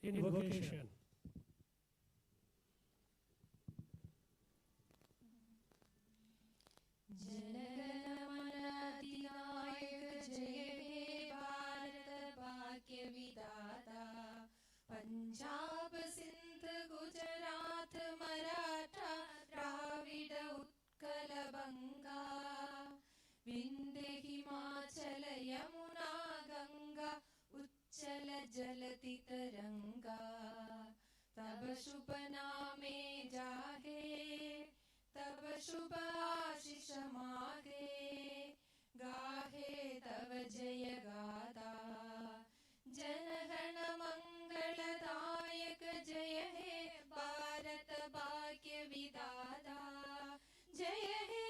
Invocation. जनगणमनाधिनायक जय हे भारत भाग्य विधाता पंजाब सिंध गुजरात मराठा द्राविड उत्कल बंगा विंध्य हिमाचल यमुना गंगा उच्चल जलति तरंगा तब शुभ नामे जाहे तब शुभ आशीष मागे गाहे तब जय गाथा जनगण मंगलदायक जय हे भारत भाग्य विधाता जय हे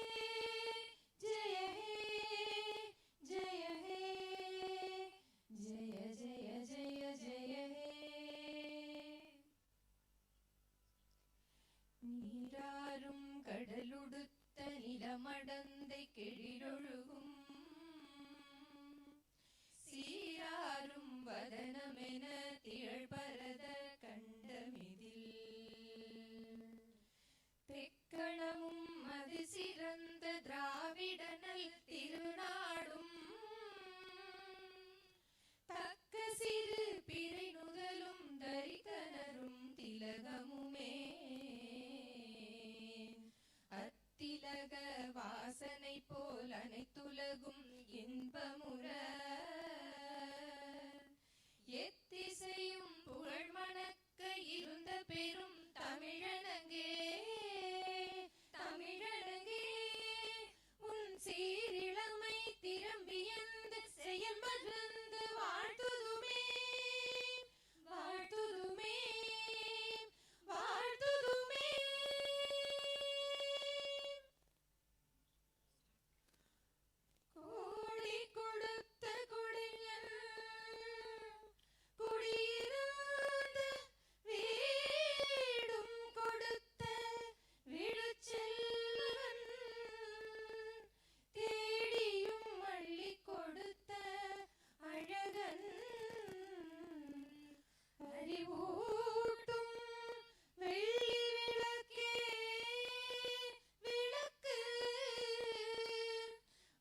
जय हे जय हे जय जय जय जय हे நீராறும் கடலுடுத்த நிலமடந்தை கெழிலொழுகும் சீராறும் வதனமென திகழ்பரத கண்டமிதில் தெக்கணமும் அது சிறந்த திராவிடனல் திருநாடும் தக்க சிறு பிறை நுதலும் தரித்தனரும் திலகமுமே அத்திலக வாசனை போல் அனைத்துலகும் இன்பமுற எத்திசையும் புகழ் மணக்க இருந்த பெரும் தமிழனங்கே தமிழனங்கே உன் சீரிழமை திறம்பியந்த செயல் மறந்து வாழ்த்துதுமே வாழ்த்துதுமே வாழ்த்துதுமே கோடி கொடுத்த கொடியன் குடியிருந்த வீடும் கொடுத்த விழுச்செல்வன் தேடியும் அள்ளி கொடுத்த அழகன் அறிவூட்டும் வெள்ளி விளக்கே விளக்கு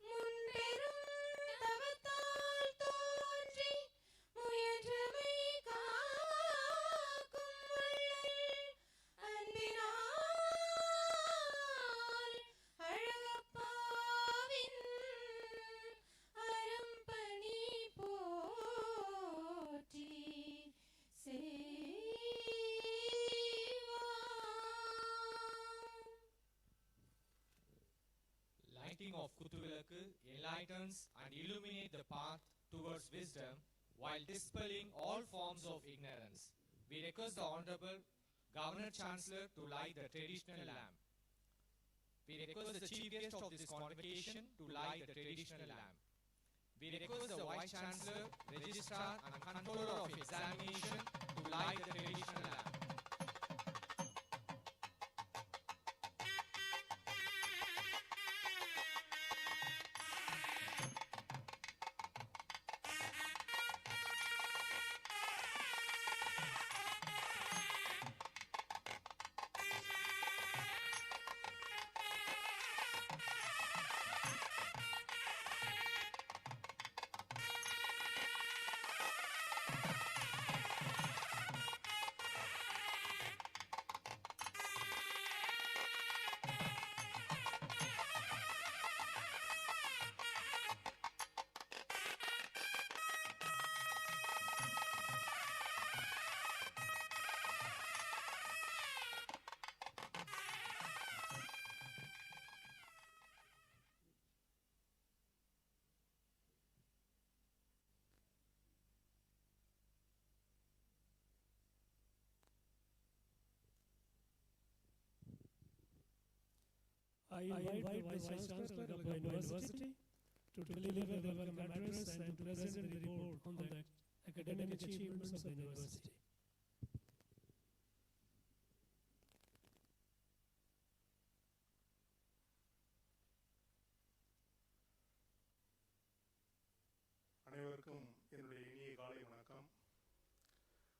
முன்பெரும் தவத்தால் தோன்றி முயன்றமை காக்கும் வள்ளல் அன்பினால் அழகப்பாவின் அரும்பணி போற்றி Lighting of Kuthuvilakku enlightens and illuminates the path towards wisdom while dispelling all forms of ignorance. We request the Honorable Governor Chancellor to light the traditional lamp. We request the Chief Guest of this Convocation to light the traditional lamp. We request the Vice Chancellor, Registrar and Controller of Examination to light the traditional lamp. I invite the Vice Chancellor of the University to deliver the welcome address and to present the report on the academic achievements of the university. அனைவருக்கும் என்னுடைய இனிய காலை வணக்கம்.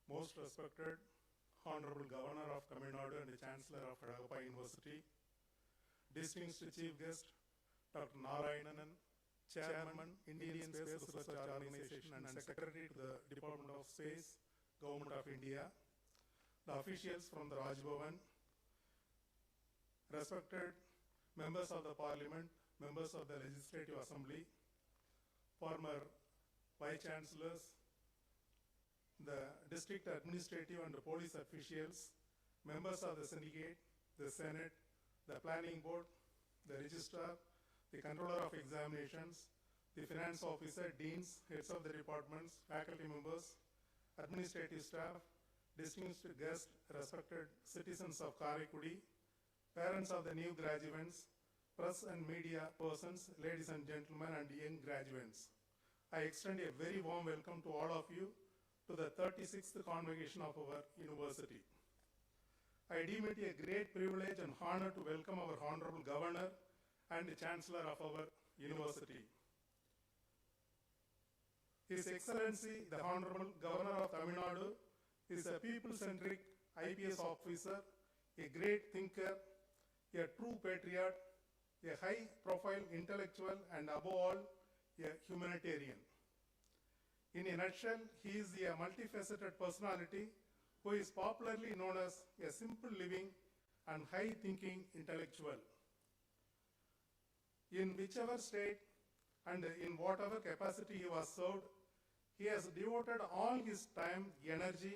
most respected Honorable Governor of Tamil Nadu and the Chancellor of Alagappa University, distinguished Chief Guest Dr. Narayanan, Chairman, Indian Space Research Organization and Secretary to the Department of Space, Government of India, the officials from the Raj Bhavan, respected members of the Parliament, members of the Legislative Assembly, former Vice Chancellors, the District Administrative and Police officials, members of the Syndicate, the Senate, the Planning Board, the Registrar, the Controller of Examinations, the Finance Officer, Deans, Heads of the Departments, Faculty members, Administrative staff, distinguished guests, respected citizens of Karaikudi, parents of the new graduates, press and media persons, ladies and gentlemen, and young graduates. I extend a very warm welcome to all of you to the 36th Convocation of our university. I deem it a great privilege and honor to welcome our Honorable Governor and the Chancellor of our university. His Excellency, the Honorable Governor of Tamil Nadu, is a people-centric IPS officer, a great thinker, a true patriot, a high-profile intellectual, and above all, a humanitarian. In a nutshell, he is a multifaceted personality who is popularly known as a simple living and high-thinking intellectual. In whichever state and in whatever capacity he was served, he has devoted all his time, energy,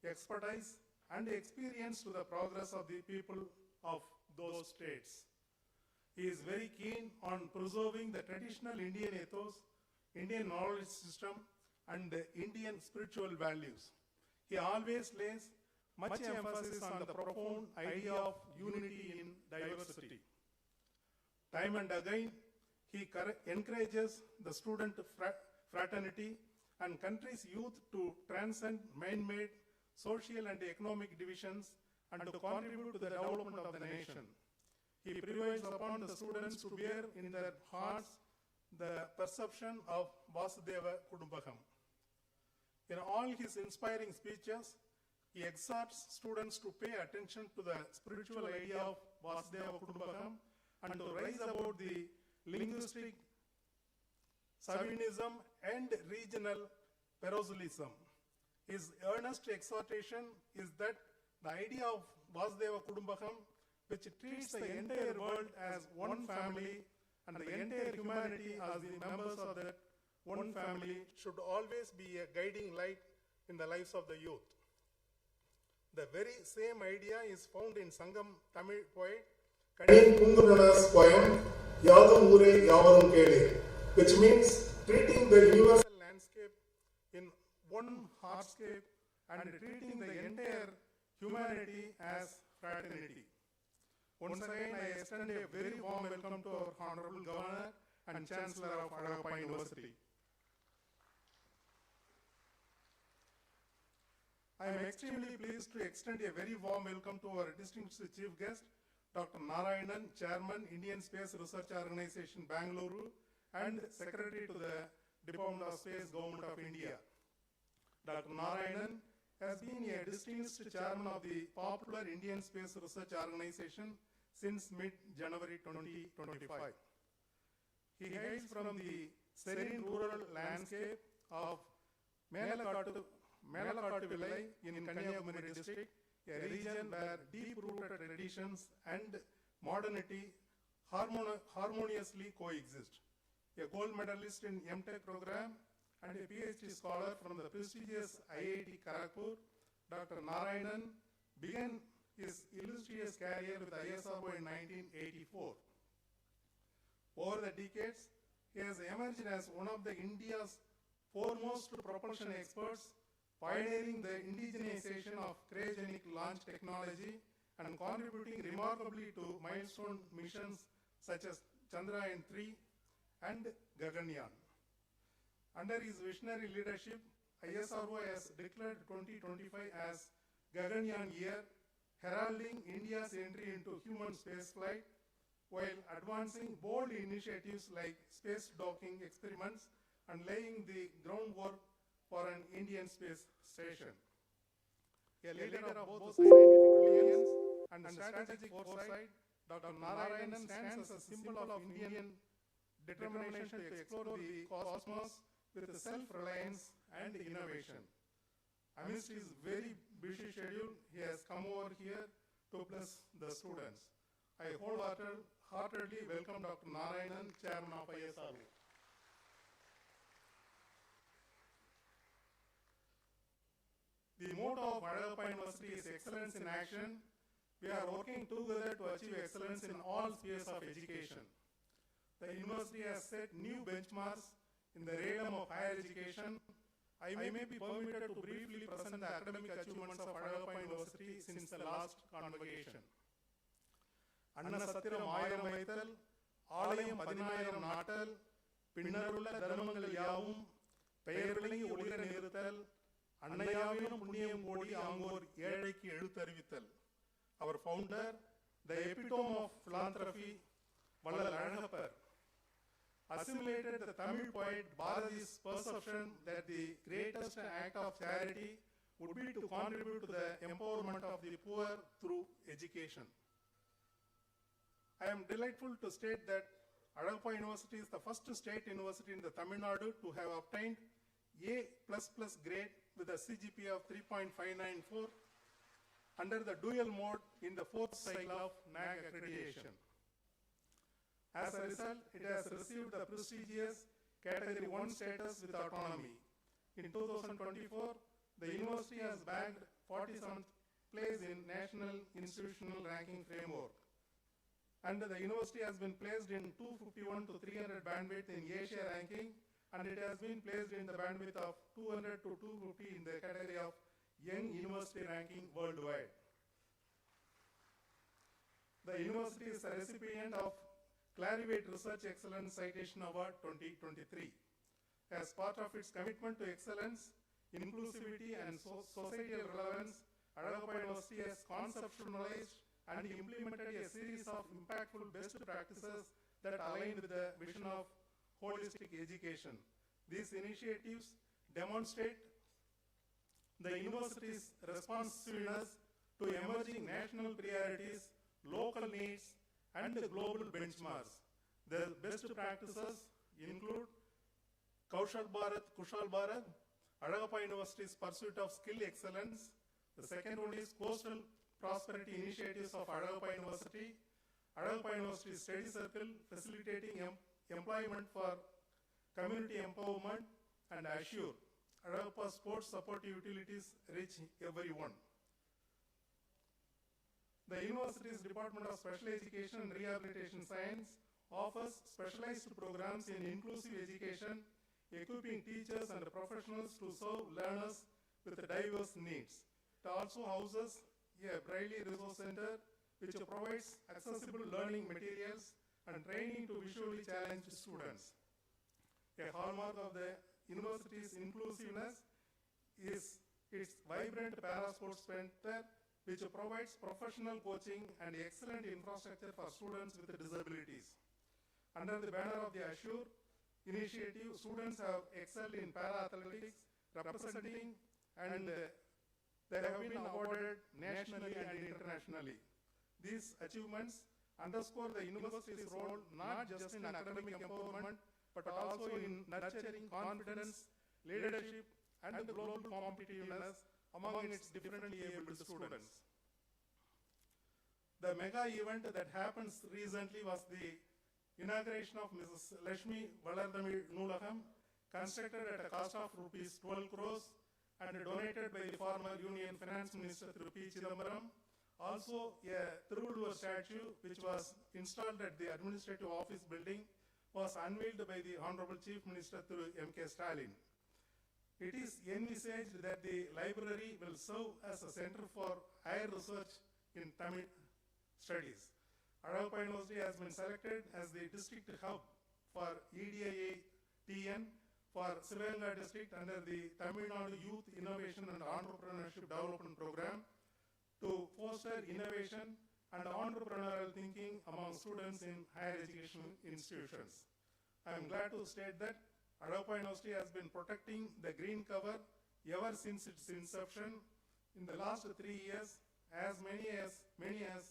expertise, and experience to the progress of the people of those states. He is very keen on preserving the traditional Indian ethos, Indian knowledge system, and the Indian spiritual values. He always lays much emphasis on the profound idea of unity in diversity. Time and again, he encourages the student fraternity and country's youth to transcend man-made social and economic divisions and to contribute to the development of the nation. He prevails upon the students to bear in their hearts the perception of Vasudeva Kudumbakam. In all his inspiring speeches, he exhorts students to pay attention to the spiritual idea of Vasudeva Kudumbakam and to rise above the linguistic chauvinism and regional parochialism. His earnest exhortation is that the idea of Vasudeva Kudumbakam, which treats the entire world as one family and the entire humanity as the members of that one family, should always be a guiding light in the lives of the youth. The very same idea is found in Sangam Tamil poet Kanin Kunguruna's poem Yadum Ure Yavadum Kele, which means treating the universal landscape in one hardscape and treating the entire humanity as fraternity. Once again, I extend a very warm welcome to our Honorable Governor and Chancellor of Alagappa University. I am extremely pleased to extend a very warm welcome to our distinguished Chief Guest, Dr. Narayanan, Chairman, Indian Space Research Organization, Bangalore, and Secretary to the Department of Space, Government of India. Dr. Narayanan has been a distinguished chairman of the popular Indian Space Research Organization since mid-January 2025. He hails from the serene rural landscape of Melakattu Villai in Kanyakumari district, a region where deep-rooted traditions and modernity harmoniously coexist. A gold medalist in MTech program and a PhD scholar from the prestigious IIT Kharagpur, Dr. Narayanan began his illustrious career with ISRO in 1984. Over the decades, he has emerged as one of the India's foremost propulsion experts, pioneering the indigenization of cryogenic launch technology and contributing remarkably to milestone missions such as Chandrayaan-3 and Gaganyaan. Under his visionary leadership, ISRO has declared 2025 as Gaganyaan year, heralding India's entry into human spaceflight while advancing bold initiatives like space docking experiments and laying the groundwork for an Indian space station. a leader of both scientific brilliance and strategic foresight, Dr. Narayanan stands as a symbol of Indian determination to explore the cosmos with self-reliance and innovation. Amidst his very busy schedule, he has come over here to bless the students. I wholeheartedly welcome Dr. Narayanan, Chairman of ISRO. The motto of Alagappa University is excellence in action. We are working together to achieve excellence in all spheres of education. The university has set new benchmarks in the realm of higher education. I may be permitted to briefly present the academic achievements of Alagappa University since the last convocation. Anna Sathiram Ayiram Vaithal, Alayam 10000 Nattal, Pinnarulla Dharmangal Yavum, Peyar Vilangi Olira Niruttal, Annayavinum Punniyam Kodi Angor Ezhaikku Ezhutharivital. Our founder, the epitome of philanthropy, Vallal Alagappa, assimilated the Tamil poet Bharati's perception that the greatest act of charity would be to contribute to the empowerment of the poor through education. I am delightful to state that Alagappa University is the first state university in the Tamil Nadu to have obtained A++ grade with a CGPA of 3.594 under the dual mode in the 4th cycle of NAG accreditation. As a result, it has received the prestigious Category 1 status with autonomy. In 2024, the university has bagged 47th place in National Institutional Ranking Framework. And the university has been placed in 251 to 300 bandwidth in Asia ranking, and it has been placed in the bandwidth of 200 to 250 in the category of Young University ranking worldwide. The university is a recipient of Clarivate Research Excellence Citation Award 2023. As part of its commitment to excellence, inclusivity and societal relevance, Alagappa University has conceptualized and implemented a series of impactful best practices that align with the vision of holistic education. These initiatives demonstrate the university's responsiveness to emerging national priorities, local needs, and the global benchmarks. The best practices include Kaushal Bharat, Kushal Bharat, Alagappa University's pursuit of skill excellence. The second one is Coastal Prosperity Initiatives of Alagappa University, Alagappa University Study Circle facilitating employment for community empowerment, and Assure, Alagappa Sports Support Utilities reach everyone. The university's Department of Special Education and Rehabilitation Science offers specialized programs in inclusive education, equipping teachers and professionals to serve learners with diverse needs. It also houses a Braille Resource Center, which provides accessible learning materials and training to visually challenged students. A hallmark of the university's inclusiveness is its vibrant parasports center, which provides professional coaching and excellent infrastructure for students with disabilities. Under the banner of the Assure initiative, students have excelled in para-athletics, representing, and they have been awarded nationally and internationally. These achievements underscore the university's role not just in academic empowerment, but also in nurturing confidence, leadership, and the global competitiveness among its differently abled students. The mega event that happens recently was the inauguration of Mrs. Lakshmi Valardamil Noolagam, constructed at a cost of rupees 12 crores and donated by the former Union Finance Minister P. Chidambaram. Also, a Thiruvallur statue, which was installed at the Administrative Office building, was unveiled by the Honorable Chief Minister M.K. Stalin. It is envisaged that the library will serve as a center for higher research in Tamil studies. Alagappa University has been selected as the district hub for EDIA TN for Sivaganga district under the Tamil Nadu Youth Innovation and Entrepreneurship Development Program to foster innovation and entrepreneurial thinking among students in higher education institutions. I am glad to state that Alagappa University has been protecting the green cover ever since its inception In the last 3 years, as many as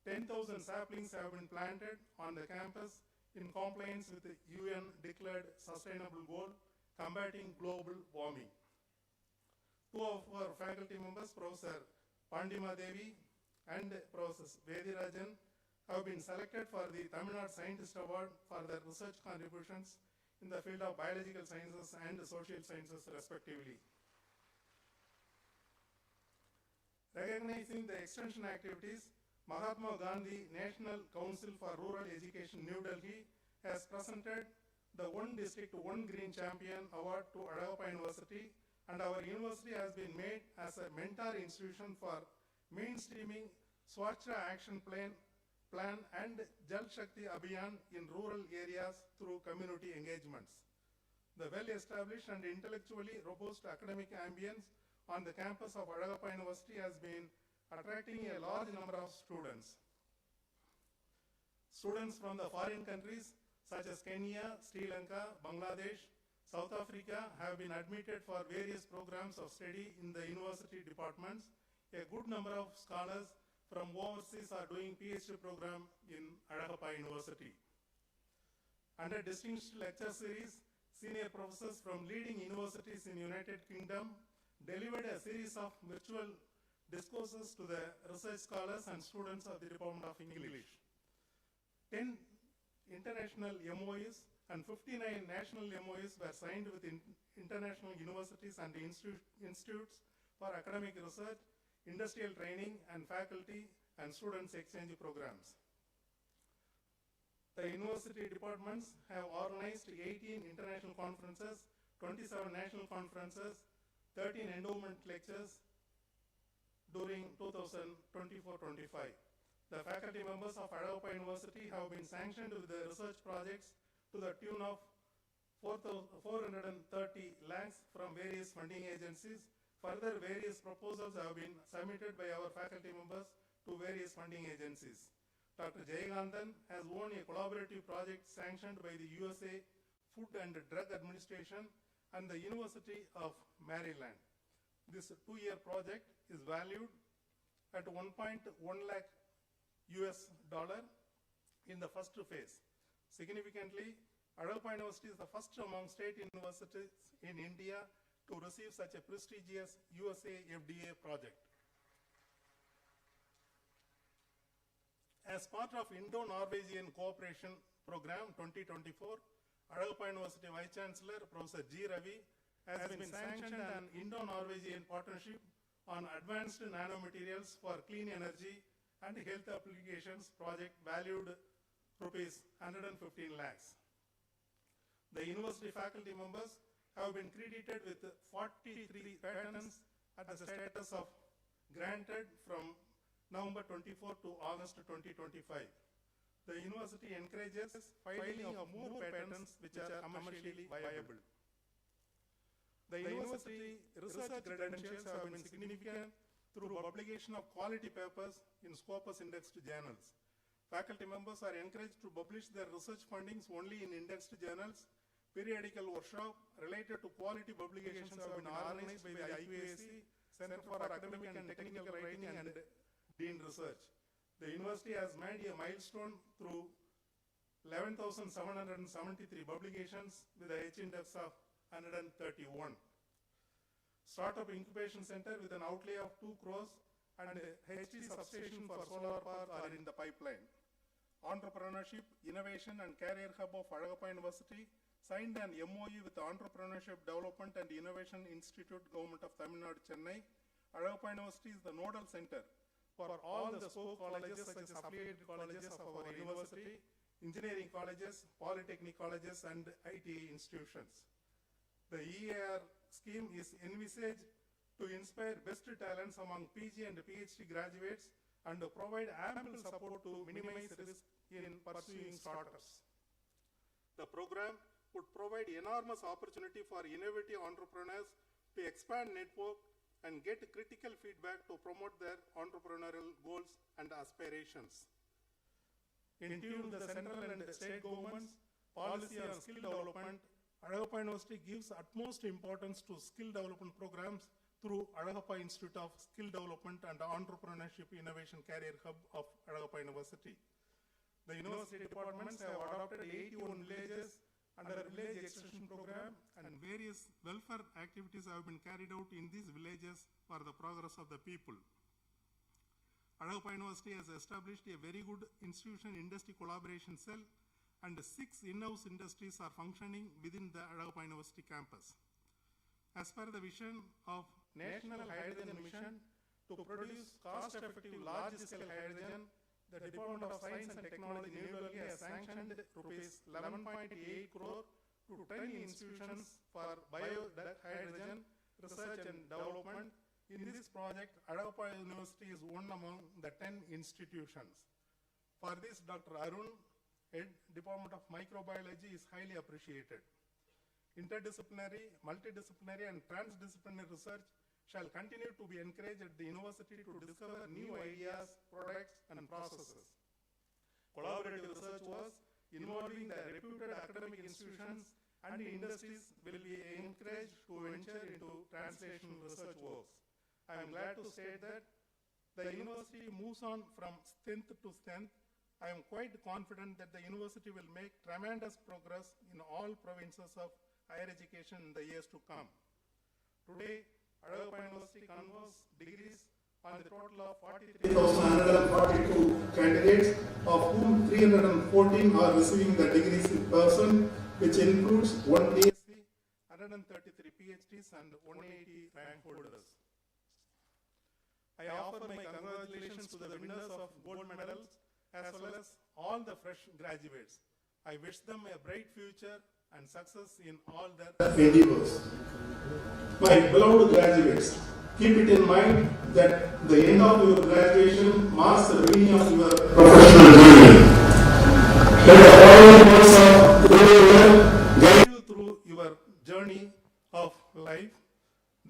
10,000 saplings have been planted on the campus in compliance with the UN declared sustainable goal, combating global warming. Two of our faculty members, Professor Pandima Devi and Professor Vedirajan, have been selected for the Tamil Nadu Scientist Award for their research contributions in the field of biological sciences and social sciences respectively. Recognizing the extension activities, Mahatma Gandhi National Council for Rural Education, New Delhi, has presented the One District, One Green Champion Award to Alagappa University, and our university has been made as a mentor institution for mainstreaming Swachh Action Plan and Jal Shakti Abhiyan in rural areas through community engagements. The well-established and intellectually robust academic ambience on the campus of Alagappa University has been attracting a large number of students. Students from the foreign countries such as Kenya, Sri Lanka, Bangladesh, South Africa have been admitted for various programs of study in the university departments. A good number of scholars from overseas are doing PhD program in Alagappa University. Under distinguished lecture series, senior professors from leading universities in United Kingdom delivered a series of virtual discourses to the research scholars and students of the Department of English. 10 international MOUs and 59 national MOUs were signed with international universities and institutes for academic research, industrial training, and faculty and students exchange programs. The university departments have organized 18 international conferences, 27 national conferences, 13 endowment lectures during 2024-25. The faculty members of Alagappa University have been sanctioned with the research projects to the tune of 430 lakhs from various funding agencies. Further, various proposals have been submitted by our faculty members to various funding agencies. Dr. Jayakandan has won a collaborative project sanctioned by the USA Food and Drug Administration and the University of Maryland. This 2-year project is valued at $1.1 lakh in the first phase. Significantly, Alagappa University is the first among state universities in India to receive such a prestigious USA FDA project. As part of Indo-Norwegian Cooperation Program 2024, Alagappa University Vice Chancellor Professor G. Ravi has been sanctioned an Indo-Norwegian partnership on advanced nanomaterials for clean energy and health applications project valued rupees 115 lakhs. The university faculty members have been credited with 43 patents at the status of granted from November 24 to August 2025. The university encourages filing of more patents which are commercially viable. The university research credentials have been significant through publication of quality papers in Scopus indexed journals. Faculty members are encouraged to publish their research findings only in indexed journals. Periodical workshop related to quality publications have been organized by the IQAC, Center for Academic and Technical Writing, and Dean Research. The university has made a milestone through 11,773 publications with a H-index of 131. Startup Incubation Center with an outlay of 2 crores and a HT substation for solar power are in the pipeline. Entrepreneurship, Innovation and Career Hub of Alagappa University signed an MOU with the Entrepreneurship Development and Innovation Institute, Government of Tamil Nadu, Chennai. Alagappa University is the nodal center for all the spoke colleges such as affiliated colleges of our university, engineering colleges, polytechnic colleges and ITA institutions. The EAR scheme is envisaged to inspire best talents among PG and PhD graduates and to provide ample support to minimize risk in pursuing startups. The program would provide enormous opportunity for innovative entrepreneurs to expand network and get critical feedback to promote their entrepreneurial goals and aspirations. In tune with the central and state governments' policy on skill development, Alagappa University gives utmost importance to skill development programs through Alagappa Institute of Skill Development and Entrepreneurship Innovation Career Hub of Alagappa University. The university departments have adopted 81 villages under a village extension program, and various welfare activities have been carried out in these villages for the progress of the people. Alagappa University has established a very good institution industry collaboration cell, and 6 in-house industries are functioning within the Alagappa University campus. As per the vision of National Hydrogen Mission to produce cost-effective large-scale hydrogen, the Department of Science and Technology New Delhi has sanctioned rupees 11.8 crore to 10 institutions for biohydrogen research and development. In this project, Alagappa University is one among the 10 institutions. For this, Dr. Arun, Head Department of Microbiology, is highly appreciated. Interdisciplinary, multidisciplinary and transdisciplinary research shall continue to be encouraged at the university to discover new ideas, products and processes. Collaborative research work involving the reputed academic institutions and industries will be encouraged to venture into translational research works. I am glad to state that the university moves on from strength to strength. I am quite confident that the university will make tremendous progress in all provinces of higher education in the years to come. Today, Alagappa University confers degrees on the total of 43,142 candidates, of whom 314 are receiving the degrees in person, which includes 1 DSc, 133 PhDs and 180 rank holders. I offer my congratulations to the winners of gold medals as well as all the fresh graduates. I wish them a bright future and success in all their endeavors. My beloved graduates, keep it in mind that the end of your graduation marks the beginning of your professional journey. Let the following words of guide you through your journey of life.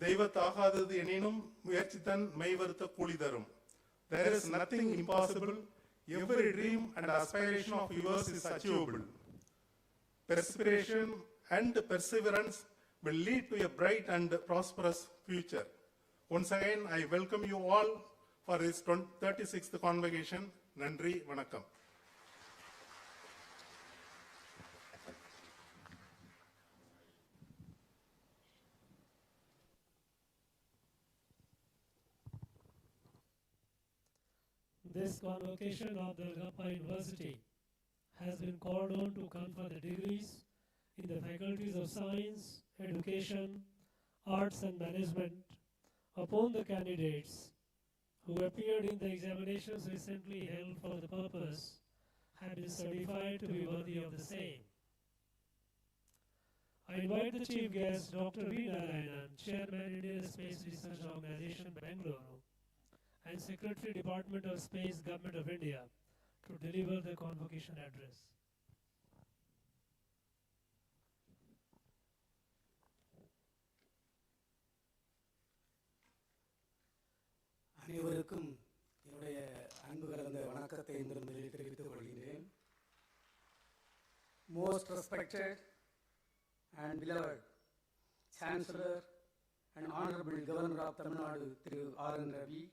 தெய்வத்தாகாதது எனினும் முயற்சித்தன் மெய்வருத்த கூலி தரும். There is nothing impossible. Every dream and aspiration of yours is achievable. Perspiration and perseverance will lead to a bright and prosperous future. Once again, I welcome you all for this 36th convocation. Nandri, vanakkam. This convocation of the Alagappa University has been called on to confer the degrees in the faculties of science, education, arts and management upon the candidates who appeared in the examinations recently held for the purpose have been certified to be worthy of the same. I invite the chief guest, Dr. V. Narayanan, Chairman, Indian Space Research Organization, Bangalore, and Secretary, Department of Space, Government of India, to deliver the convocation address. அனைவருக்கும் என்னுடைய அன்பு கலந்த வணக்கத்தை இந்த முதலில் தெரிவித்துக் கொள்கிறேன். Most respected and beloved Chancellor and Honorable Governor of Tamil Nadu, Thiru R.N. Ravi,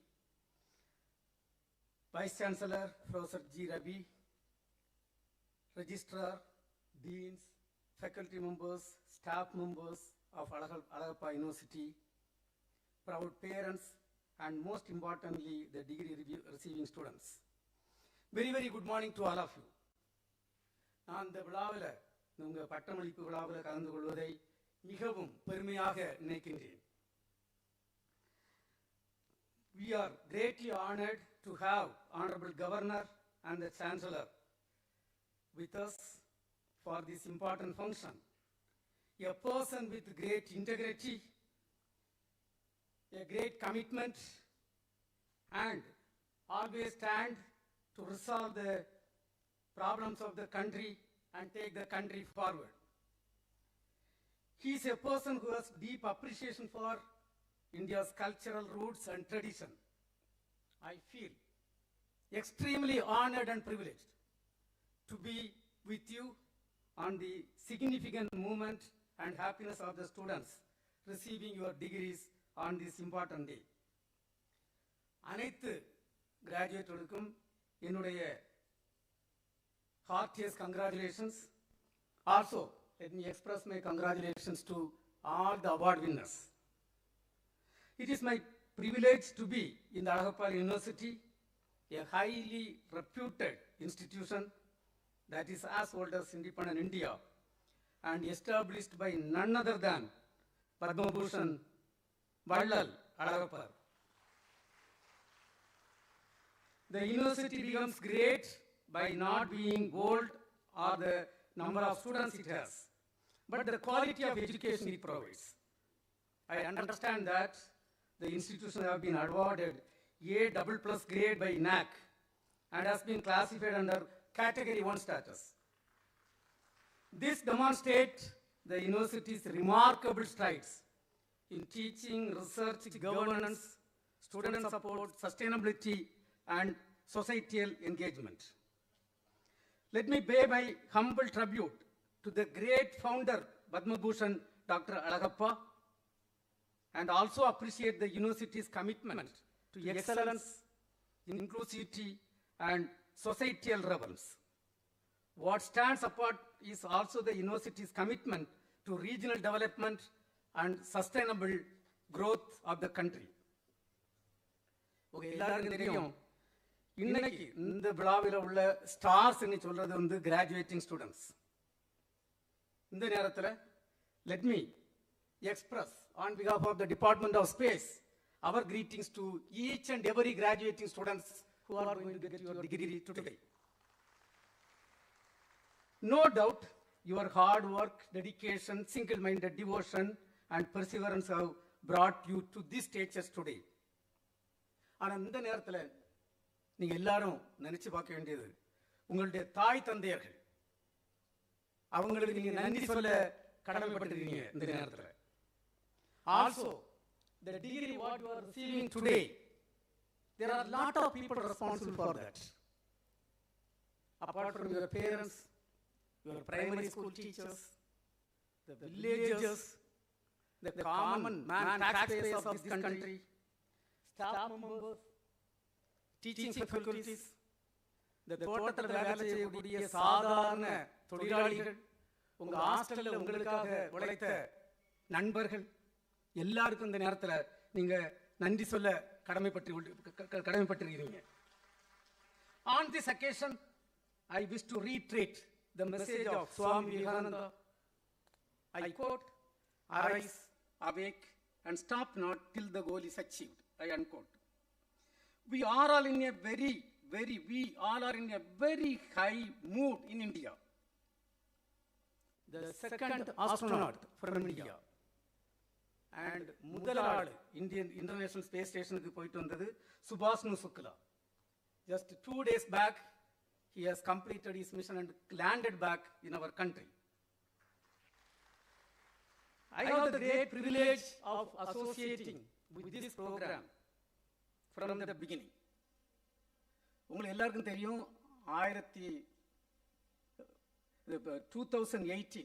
Vice Chancellor Professor G. Ravi, Registrar, Deans, faculty members, staff members of Alagappa University, proud parents, and most importantly, the degree receiving students. Very, very good morning to all of you. நான் இந்த விழாவில் உங்கள் பட்டமளிப்பு விழாவில் கலந்து கொள்வதை மிகவும் பெருமையாக நினைக்கின்றேன். We are greatly honored to have Honorable Governor and the Chancellor with us for this important function. A person with great integrity, a great commitment, and always stand to resolve the problems of the country and take the country forward. He is a person who has deep appreciation for India's cultural roots and tradition. I feel extremely honored and privileged to be with you on the significant moment and happiness of the students receiving your degrees on this important day. அனைத்து கிராஜுவேட்டுகளுக்கும் என்னுடைய heartiest congratulations. Also, let me express my congratulations to all the award winners. It is my privilege to be in the Alagappa University, a highly reputed institution that is as old as independent India and established by none other than Padma Bhushan Vallal Alagappa. The university becomes great by not being old or the number of students it has, but the quality of education it provides. I understand that the institution have been awarded A++ grade by NAC and has been classified under Category 1 status. This demonstrates the university's remarkable strides in teaching, research, governance, student support, sustainability, and societal engagement. Let me pay my humble tribute to the great founder, Padma Bhushan Dr. Alagappa, and also appreciate the university's commitment to excellence, inclusivity, and societal relevance. What stands apart is also the university's commitment to regional development and sustainable growth of the country. Okay, எல்லாருக்கும் தெரியும் இன்னைக்கு இந்த விழாவில் உள்ள stars சொல்றது வந்து graduating students. இந்த நேரத்தில் let me express on behalf of the Department of Space our greetings to each and every graduating students who are going to get your degree today. No doubt your hard work, dedication, single-minded devotion and perseverance have brought you to this stages today. ஆனால் இந்த நேரத்தில் நீங்க எல்லாரும் நினைச்சு பார்க்க வேண்டியது உங்களுடைய தாய் தந்தையர்கள், அவங்களுக்கு நீங்க நன்றி சொல்ல கடமைப்பட்டிருக்கீங்க இந்த நேரத்தில். Also, the degree what you are receiving today, there are a lot of people responsible for that. Apart from your parents, your primary school teachers, the villagers, the common man taxpayers of this country, staff members, teaching faculties, the தோட்டத்தில் வேலை செய்யக்கூடிய சாதாரண தொழிலாளிகள், உங்க ஹாஸ்டல்ல உங்களுக்காக உழைத்த நண்பர்கள் எல்லாருக்கும் இந்த நேரத்தில் நீங்க நன்றி சொல்ல கடமைப்பட்டிருக்கிறீங்க. On this occasion, I wish to reiterate the message of Swami Vivekananda. I quote, "Arise, awake, and stop not till the goal is achieved." I unquote. We are all in a very high mood in India. The second astronaut from India and முதல் ஆள் Indian international space ஸ்டேஷனுக்கு போயிட்டு வந்தது சுபாஷ்னு Shukla. Just 2 days back, he has completed his mission and landed back in our country. I have the great privilege of associating with this program from the beginning. உங்களுக்கு எல்லாருக்கும் தெரியும் 2018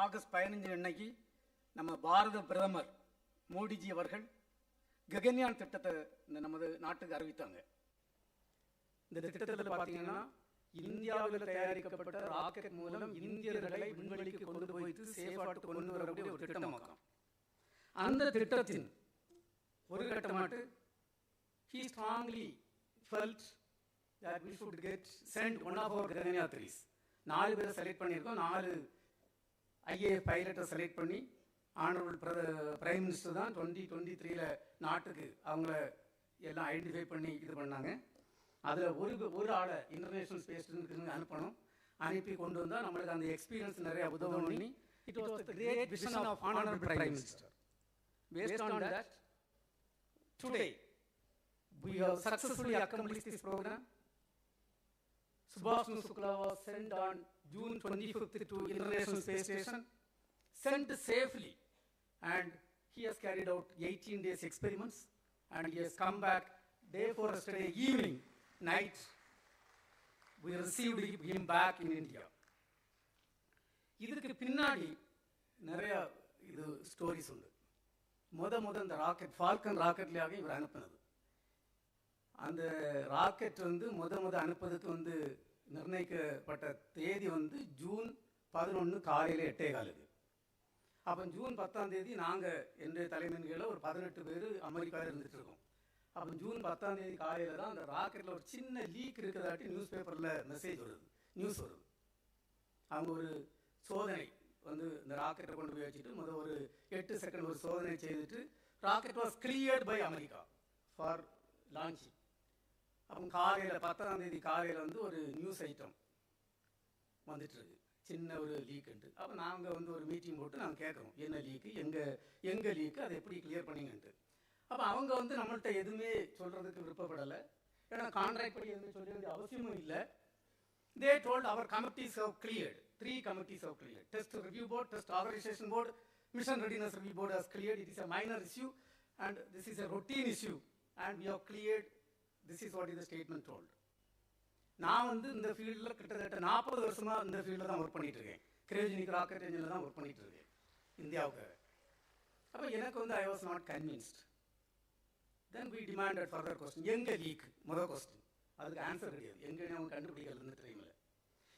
August 15 அன்னைக்கு நம்ம பாரத பிரதமர் மோடிஜி அவர்கள் ககன்யான் திட்டத்தை நமது நாட்டுக்கு அறிவித்தாங்க. இந்த திட்டத்தில் பார்த்தீங்கன்னா இந்தியாவில் தயாரிக்கப்பட்ட ராக்கெட் மூலம் இந்தியர்களை விண்வெளிக்கு கொண்டு போயிட்டு சேஃபாட்டு கொண்டு வரக்கூடிய ஒரு திட்டமாக்கும். அந்த திட்டத்தின் ஒரு கட்டமாட்டு he strongly felt that we should send one of our Gaganyatri's. 4 பேரை செலக்ட் பண்ணியிருக்கோம். 4 IAF பைலட்டை செலக்ட் பண்ணி ஆனரபிள் பிரைம் மினிஸ்டர் தான் 2023 நாட்டுக்கு அவங்கள எல்லாம் ஐடென்டிஃபை பண்ணி இது பண்ணாங்க. அதில் ஒரு ஆளை இன்டர்நேஷனல் ஸ்பேஸ் ஸ்டேஷனுக்கு அனுப்பணும். அனுப்பி கொண்டு வந்தால் நம்மளுக்கு அந்த எக்ஸ்பீரியன்ஸ் நிறைய உதவும் பண்ணி it was the great vision of honourable prime minister. Based on that today we have successfully accomplished this program. Subhash Shukla was sent on June 25th to International Space Station, sent safely, and he has carried out 18 days experiments, and he has come back day for yesterday evening, night. We received him back in India. இதுக்கு பின்னாடி நிறைய stories உண்டு. இந்த rocket Falcon ராக்கெட்லையாக இவர் அனுப்பினது. அந்த rocket வந்து முத அனுப்புறதுக்கு வந்து நிர்ணயிக்கப்பட்ட தேதி வந்து ஜூன் 11 காலையில் 8:15. அப்போ ஜூன் 10 நாங்கள் என்னுடைய தலைமையின் கீழே ஒரு 18 பேர் அமெரிக்காவில் இருந்துட்டு இருக்கோம். அப்போ ஜூன் 10 காலையில் தான் அந்த ராக்கெட்டில் ஒரு சின்ன லீக் இருக்கிறதாட்டி நியூஸ் பேப்பரில் நியூஸ் வருது. அவங்க ஒரு சோதனை வந்து இந்த ராக்கெட்டை கொண்டு போய் வச்சுட்டு ஒரு 8 செகண்ட் ஒரு சோதனை செய்துட்டு rocket was cleared by America for launching. அப்போ காலையில் 10 காலையில் வந்து ஒரு நியூஸ் ஐட்டம் வந்துட்டு இருக்கு, சின்ன ஒரு லீக்குன்ட்டு. அப்போ நாங்கள் வந்து ஒரு மீட்டிங் போட்டு நாங்கள் கேட்குறோம், என்ன லீக்கு, எங்கே லீக்கு, அதை எப்படி கிளியர் பண்ணிங்கன்ட்டு. அப்போ அவங்க வந்து நம்மள்கிட்ட எதுவுமே சொல்கிறதுக்கு விருப்பப்படலை. ஏன்னா கான்ட்ராக்ட் படி எதுவுமே சொல்ல வேண்டிய அவசியமும் இல்லை. They told our committees have cleared. 3 committees have cleared. Test Review Board, Test Authorization Board, Mission Readiness Review Board has cleared. It is a minor issue and this is a routine issue and we have cleared. This is what is the statement told. நான் வந்து இந்த ஃபீல்டில் கிட்டத்தட்ட 40 வருஷமாக இந்த ஃபீல்டில் தான் work பண்ணிட்டு இருக்கேன். கிரையோஜெனிக் ராக்கெட் என்ஜினில் தான் ஒர்க் பண்ணிட்டு இருக்கேன் இந்தியாவுக்கு. அப்போ எனக்கு வந்து I was not convinced. Then we demanded further question. எங்கே லீக்? முதல் கொஸ்டின். அதுக்கு ஆன்சர் கிடையாது. எங்கே அவங்க கண்டுபிடிக்கிறது தெரியுமில்ல.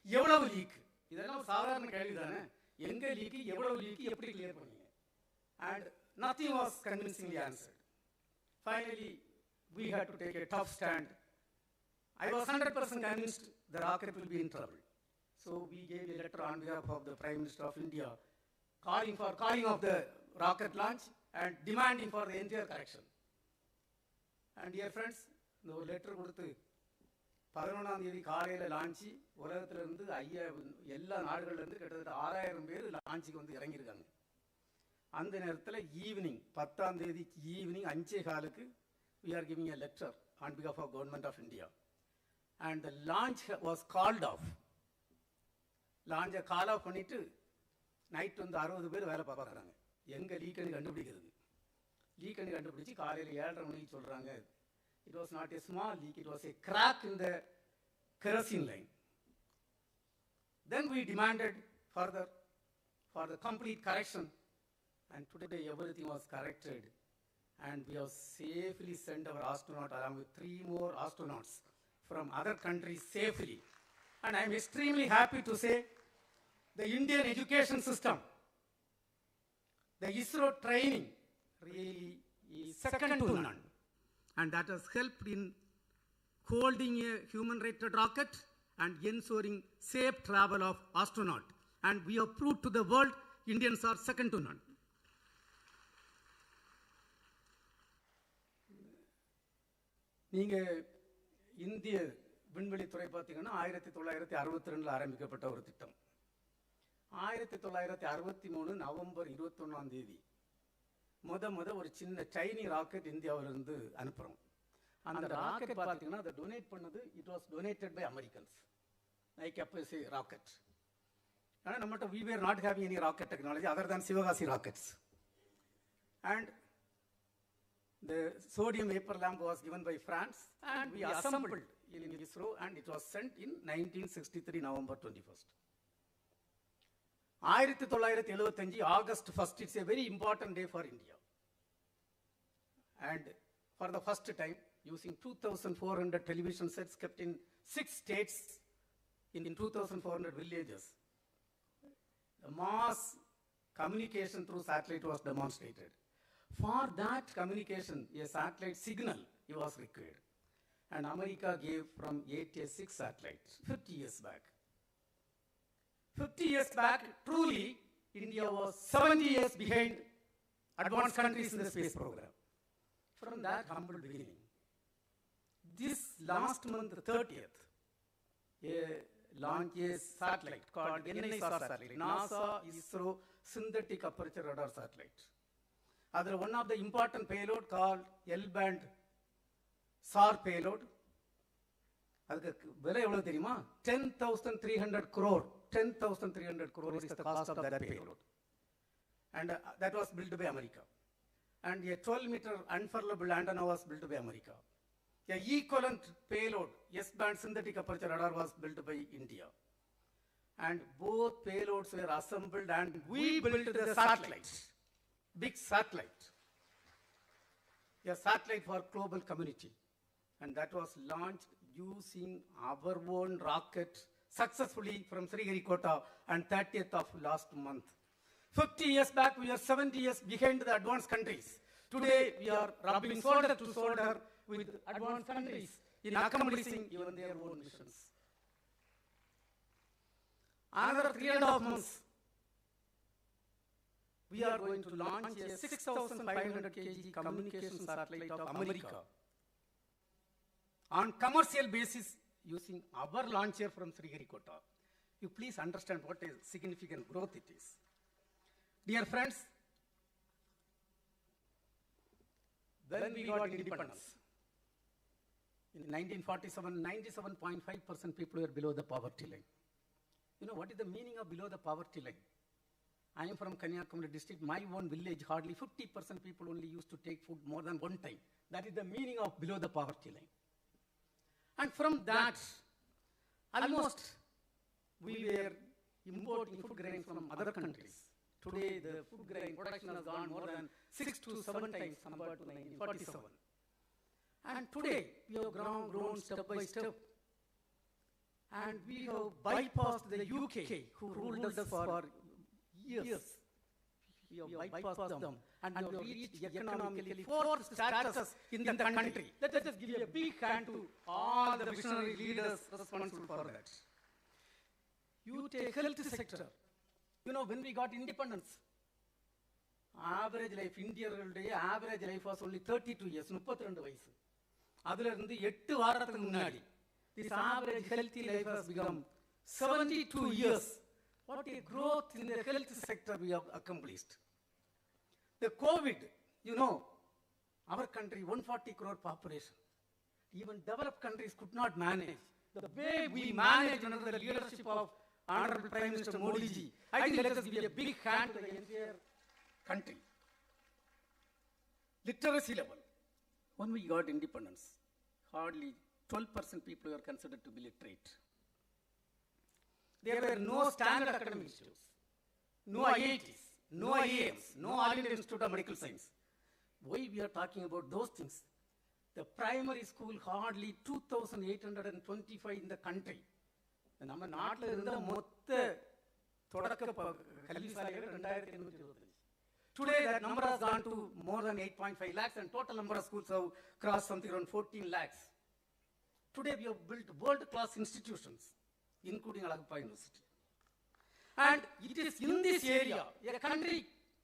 எவ்வளவு லீக்? இதெல்லாம் ஒரு சாதாரண கேள்வி தானே. எங்கே லீக்கு, எவ்வளவு லீக்கு, எப்படி கிளியர் பண்ணீங்க? And nothing was convincingly answered. Finally we had to take a tough stand. I was 100% convinced the rocket will be in trouble. So we gave a letter on behalf of the Prime Minister of India calling off the rocket launch and demanding for the entire correction. And dear friends, இந்த ஒரு letter கொடுத்து 11 காலையில் லான்ச்சி உலகத்திலிருந்து எல்லா நாடுகள்லேருந்து கிட்டத்தட்ட 6000 பேர் லான்ச்சுக்கு வந்து இறங்கியிருக்காங்க. அந்த நேரத்தில் evening 10 evening 5:15 we are giving a lecture on behalf of Government of India. And the launch was called off. Launch call off பண்ணிட்டு நைட் வந்து 60 பேர் வேலை பார்க்குறாங்க. எங்கே லீக்கன்னு கண்டுபிடிக்கிறது. லீக்கன்னு கண்டுபிடிச்சி காலையில் 7:30 மணிக்கு சொல்கிறாங்க. It was not a small leak, it was a crack in the kerosene line. Then we demanded further for the complete correction and today everything was corrected. And we have safely sent our astronaut along with 3 more astronauts from other countries safely. And I am extremely happy to say the Indian education system, the ISRO training really is second to none. And that has helped in holding a human-rated rocket and ensuring safe travel of astronaut. And we have proved to the world Indians are second to none. நீங்கள் இந்திய விண்வெளித்துறை பார்த்தீங்கன்னா 1962 ஆரம்பிக்கப்பட்ட ஒரு திட்டம். 1963 November 21 முத ஒரு சின்ன tiny rocket இந்தியாவிலிருந்து அனுப்புகிறோம். அந்த ராக்கெட் பார்த்தீங்கன்னா அதை டொனேட் பண்ணது, இட் வாஸ் டொனேட்டட் பை அமெரிக்கன்ஸ், Alagappa ராக்கெட். ஆனால் நம்மகிட்ட we were not having any rocket technology other than Sivakasi rockets. And the sodium vapor lamp was given by France and we assembled in ISRO and it was sent in 1963 November 21st. 1975 August 1st, it's a very important day for India. And for the first time, using 2,400 television sets kept in 6 states, in 2,400 villages, the mass communication through satellite was demonstrated. For that communication, a satellite signal was required. And America gave from 8 a 6 satellites 50 years back. 50 years back, truly, India was 70 years behind advanced countries in the space program. From that humble beginning. This last month, 30th, launched a satellite called NISAR satellite, NASA ISRO Synthetic Aperture Radar Satellite. Other one of the important payload called L-band SAR payload. அதுக்கு விலை எவ்வளவு தெரியுமா? 10,300 crore. 10,300 crore is the cost of that payload. And that was built by America. And a 12-meter unfurlable antenna was built by America. A equivalent payload, S-band synthetic aperture radar, was built by India. And both payloads were assembled and we built the satellites. Big satellite. a satellite for global community. And that was launched using our own rocket successfully from Sriharikota on 30th of last month. 50 years back, we are 70 years behind the advanced countries. Today, we are rubbing shoulder to shoulder with advanced countries in accomplishing even their own missions. Another 3.5 months, we are going to launch a 6,500 kg communication satellite of America on commercial basis using our launcher from Sriharikota. You please understand what a significant growth it is. Dear friends, when we got independence, in 1947, 97.5% people were below the poverty line. You know what is the meaning of below the poverty line? I am from Kanyakumari district. My own village, hardly 50% people only used to take food more than one time. That is the meaning of below the poverty line. And from that, almost we were importing food grains from other countries. Today, the food grain production has gone more than 6 to 7 times compared to 1947. And today, we have grown step by step. And we have bypassed the UK, who ruled us for years. We have bypassed them and we have reached economically fourth status in the country. Let us give a big hand to all the visionary leaders responsible for that. You take health sector. You know, when we got independence, average life, Indian average life was only 32 years, 32 வயசு. அதுல இருந்து 8 வாரத்துக்கு முன்னாடி this average healthy life has become 72 years. What a growth in the health sector we have accomplished. The COVID, you know, our country, 140 crore population. Even developed countries could not manage. The way we managed under the leadership of Honorable Prime Minister Modi ji, I think let us give a big hand to the entire country. Literacy level. When we got independence, hardly 12% people were considered to be literate. There were no standard academic institutes, no IITs, no IAMs, no All India Institute of Medical Science. Why we are talking about those things? The primary school, hardly 2,825 in the country. நம்ம நாட்டில் இருந்த மொத்த தொடக்க கல்வி சாலைகள் 2,825. Today that number has gone to more than 8.5 lakhs and total number of schools have crossed something around 14 lakhs. Today we have built world-class institutions, including Alagappa University. And it is in this area, a country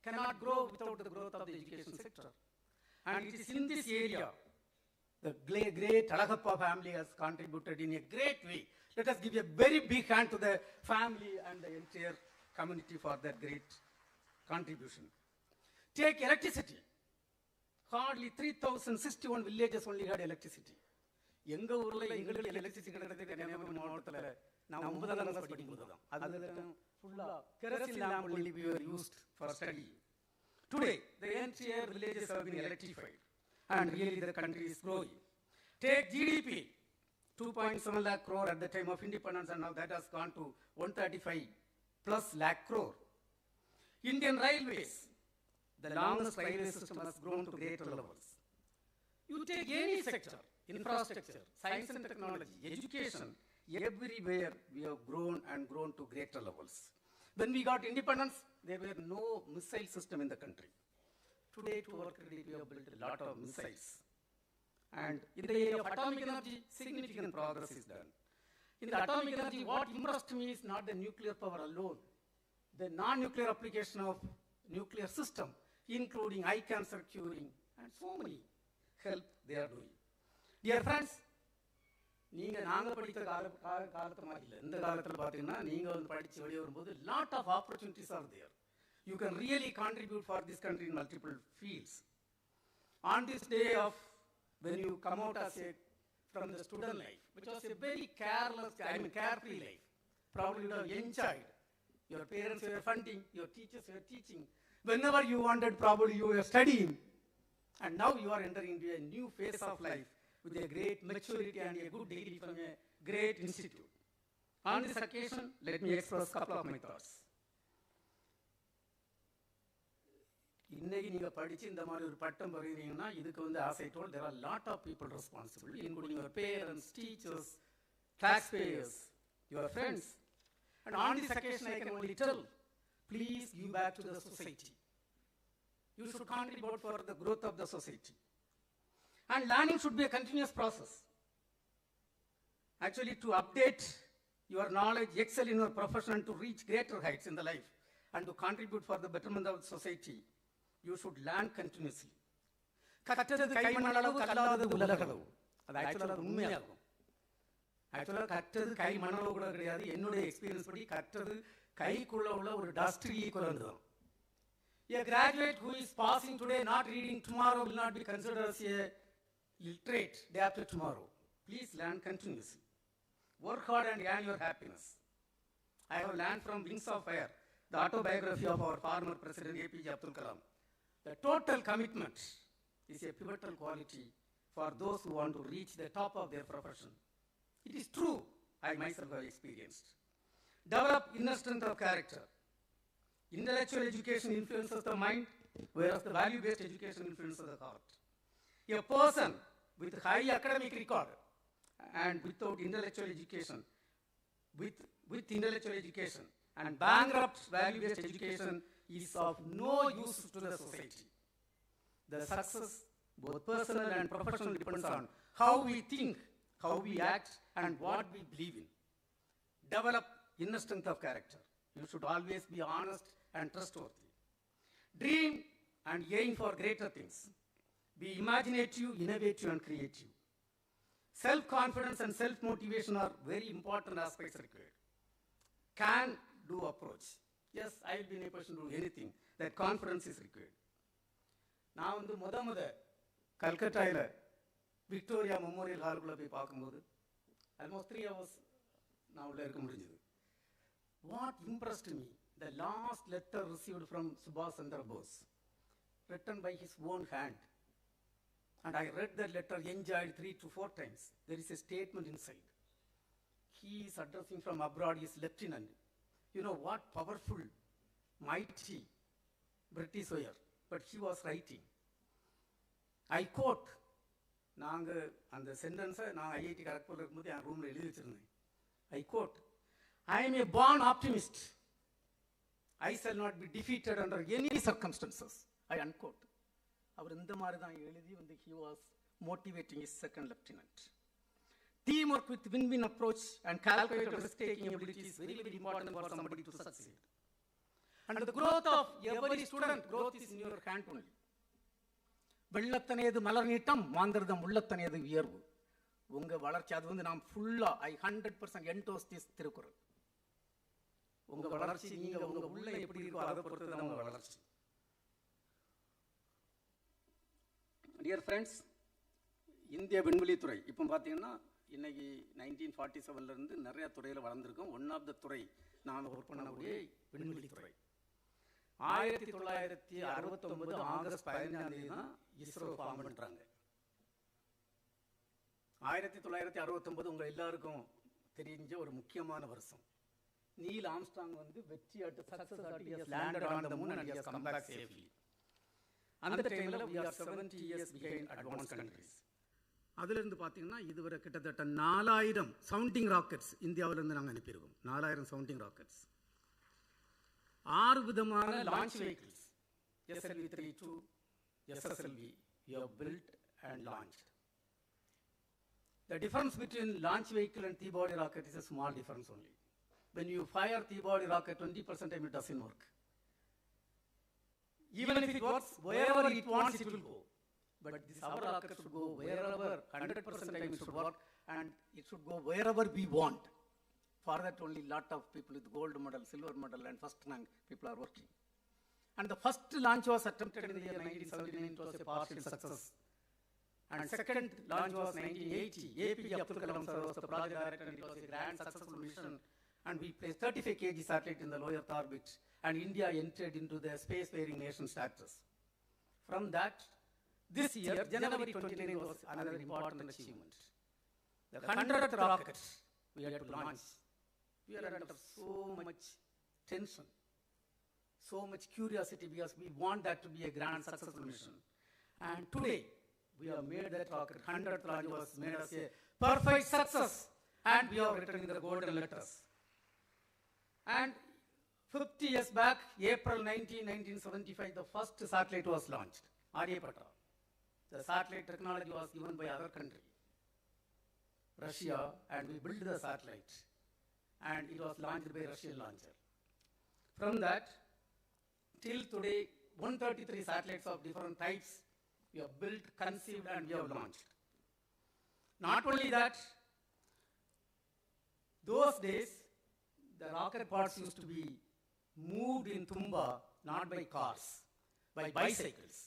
cannot grow without the growth of the education sector. And it is in this area, the great Alagappa family has contributed in a great way. Let us give a very big hand to the family and the entire community for that great contribution. Take electricity. Hardly 3,061 villages only had electricity. எங்க ஊர்ல எங்களுக்கு electricity கிடைக்கிறது கன்னியாகுமரி மாவட்டத்துல நான் 9ஆம் class படிக்கும்போது தான் அதுல ஃபுல்லா kerosene lamp only we were used for study. Today the entire villages have been electrified and really the country is growing. Take GDP, 2.7 lakh crore at the time of independence and now that has gone to 135 plus lakh crore. Indian Railways, the longest railway system has grown to greater levels. You take any sector, infrastructure, science and technology, education, everywhere we have grown and grown to greater levels. When we got independence, there were no missile system in the country. Today, to our credit, we have built a lot of missiles. And in the area of atomic energy, significant progress is done. In the atomic energy, what impressed me is not the nuclear power alone, the non-nuclear application of nuclear system, including eye cancer curing, and so many help they are doing. Dear friends, நீங்க நாங்க படித்த காலத்து மாதிரி இல்லை. இந்த காலத்துல பாத்தீங்கன்னா நீங்க வந்து படிச்சு வெளியே வரும்போது lot of opportunities are there. You can really contribute for this country in multiple fields. On this day of when you come out as from the student life, which was a very carefree life, probably you have enjoyed. Your parents were funding, your teachers were teaching. Whenever you wanted, probably you were studying. And now you are entering into a new phase of life with a great maturity and a good degree from a great institute. On this occasion, let me express a couple of my thoughts. இன்னைக்கு நீங்கள் படித்து இந்த மாதிரி ஒரு பட்டம் பெறுகிறீங்கன்னா இதுக்கு வந்து as I told, there are a lot of people responsible, including your parents, teachers, taxpayers, your friends. And on this occasion, I can only tell, please give back to the society. You should contribute for the growth of the society. And learning should be a continuous process. Actually, to update your knowledge, excel in your profession, and to reach greater heights in the life, and to contribute for the betterment of the society, you should learn continuously. கற்றது கைமண்ணளவு கல்லாதது உலகளவு. அது ஆக்சுவலாக உண்மையாகும். ஆக்சுவலாக கற்றது கை மண்ணளவு கூட கிடையாது. என்னுடைய experience படி கற்றது கைக்குள்ள உள்ள ஒரு டஸ்ட் ஈக்குவல் தான். A graduate who is passing today, not reading tomorrow, will not be considered as a literate day after tomorrow. Please learn continuously. Work hard and earn your happiness. I have learned from Wings of Fire, the autobiography of our former President APJ Abdul Kalam. The total commitment is a pivotal quality for those who want to reach the top of their profession. It is true, I myself have experienced. Develop inner strength of character. Intellectual education influences the mind, whereas the value-based education influences the heart. A person with high academic record and without intellectual education, with intellectual education and bankrupt value-based education is of no use to the society. The success, both personal and professional, depends on how we think, how we act, and what we believe in. Develop inner strength of character. You should always be honest and trustworthy. Dream and aim for greater things. Be imaginative, innovative, and creative. Self-confidence and self-motivation are very important aspects required. Can-do approach. Yes, I will be in a position to do anything. That confidence is required. நான் வந்து முத கல்கட்டாயில் Victoria memorial ஹாலுக்குள்ளே போய் பார்க்கும்போது almost 3 hours நான் உள்ளே இருக்க முடிஞ்சது. What impressed me, the last letter received from Subhash Chandra Bose, written by his own hand. And I read that letter, enjoyed 3 to 4 times. There is a statement inside. He is addressing from abroad his lieutenant. You know what powerful, mighty British were, but he was writing. I quote, நாங்கள் அந்த சென்டென்ஸை நான் IIT கரெக்டூரில் இருக்கும்போது என் ரூமில் எழுதி வச்சுருந்தேன். I quote, I am a born optimist. I shall not be defeated under any circumstances. I unquote. அவர் இந்த மாதிரி தான் எழுதி வந்து he was motivating his second lieutenant. Teamwork with win-win approach and calculated risk-taking ability is very, very important for somebody to succeed. And the growth of every student, growth is in your hand only. வெள்ளத்தனையது மலர் நீட்டம், மாந்திரதம் உள்ளத்தனையது உயர்வு. உங்க வளர்ச்சி அது வந்து நாம் ஃபுல்லா I 100% endorse this Thirukkural. உங்க வளர்ச்சி நீங்க உங்க உள்ள எப்படி இருக்கோ அதை பொறுத்து தான் உங்க வளர்ச்சி. டியர் ஃப்ரெண்ட்ஸ், இந்திய விண்வெளித்துறை இப்போ பார்த்தீங்கன்னா இன்னைக்கு 1947 இருந்து நிறைய துறையில் வளர்ந்துருக்கோம். ஒன் ஆஃப் த துறை நாம் ஒர்க் பண்ணக்கூடிய விண்வெளித்துறை 1969 ஆகஸ்ட் 15 தான் இஸ்ரோ ஃபார்ம் பண்ணுறாங்க. 1969 உங்கள் எல்லாருக்கும் தெரிஞ்ச ஒரு முக்கியமான வருஷம். நீல் ஆம்ஸ்ட்ராங் வந்து வெற்றி ஆட்டு சக்சஸ் ஆட்டு he has landed on the moon and he has come back safely. அந்த டைமில் we are 70 years behind advanced countries. அதிலிருந்து பார்த்தீங்கன்னா இதுவரை கிட்டத்தட்ட 4000 சவுண்டிங் ராக்கெட்ஸ் இந்தியாவிலிருந்து நாங்கள் அனுப்பியிருக்கோம். 4000 சவுண்டிங் ராக்கெட்ஸ். 6 விதமான launch vehicles SLV-32, SSLV we have built and launched. The difference between launch vehicle and T-body rocket is a small difference only. When you fire T-body rocket, 20% time it doesn't work. Even if it works, wherever it wants, it will go. But this our rocket should go wherever, 100% time it should work, and it should go wherever we want. For that only lot of people with gold medal, silver medal, and first rank people are working. And the first launch was attempted in the year 1979. It was a partial success. And second launch was 1980. APJ Abdul Kalam sir was the project director, and it was a grand successful mission. And we placed 35 kg satellite in the low Earth orbit, and India entered into the spacefaring nation status. From that, this year, January 29 was another important achievement. The 100th rocket we had to launch. We are under so much tension. so much curiosity because we want that to be a grand successful mission. And today, we have made that rocket. 100th launch was made as a perfect success. And we are written in the golden letters. And 50 years back, April 19, 1975, the first satellite was launched, Aryabhatta. The satellite technology was given by other country, Russia, and we built the satellite. And it was launched by Russian launcher. From that, till today, 133 satellites of different types we have built, conceived, and we have launched. Not only that, those days, the rocket parts used to be moved in Tumba, not by cars, by bicycles.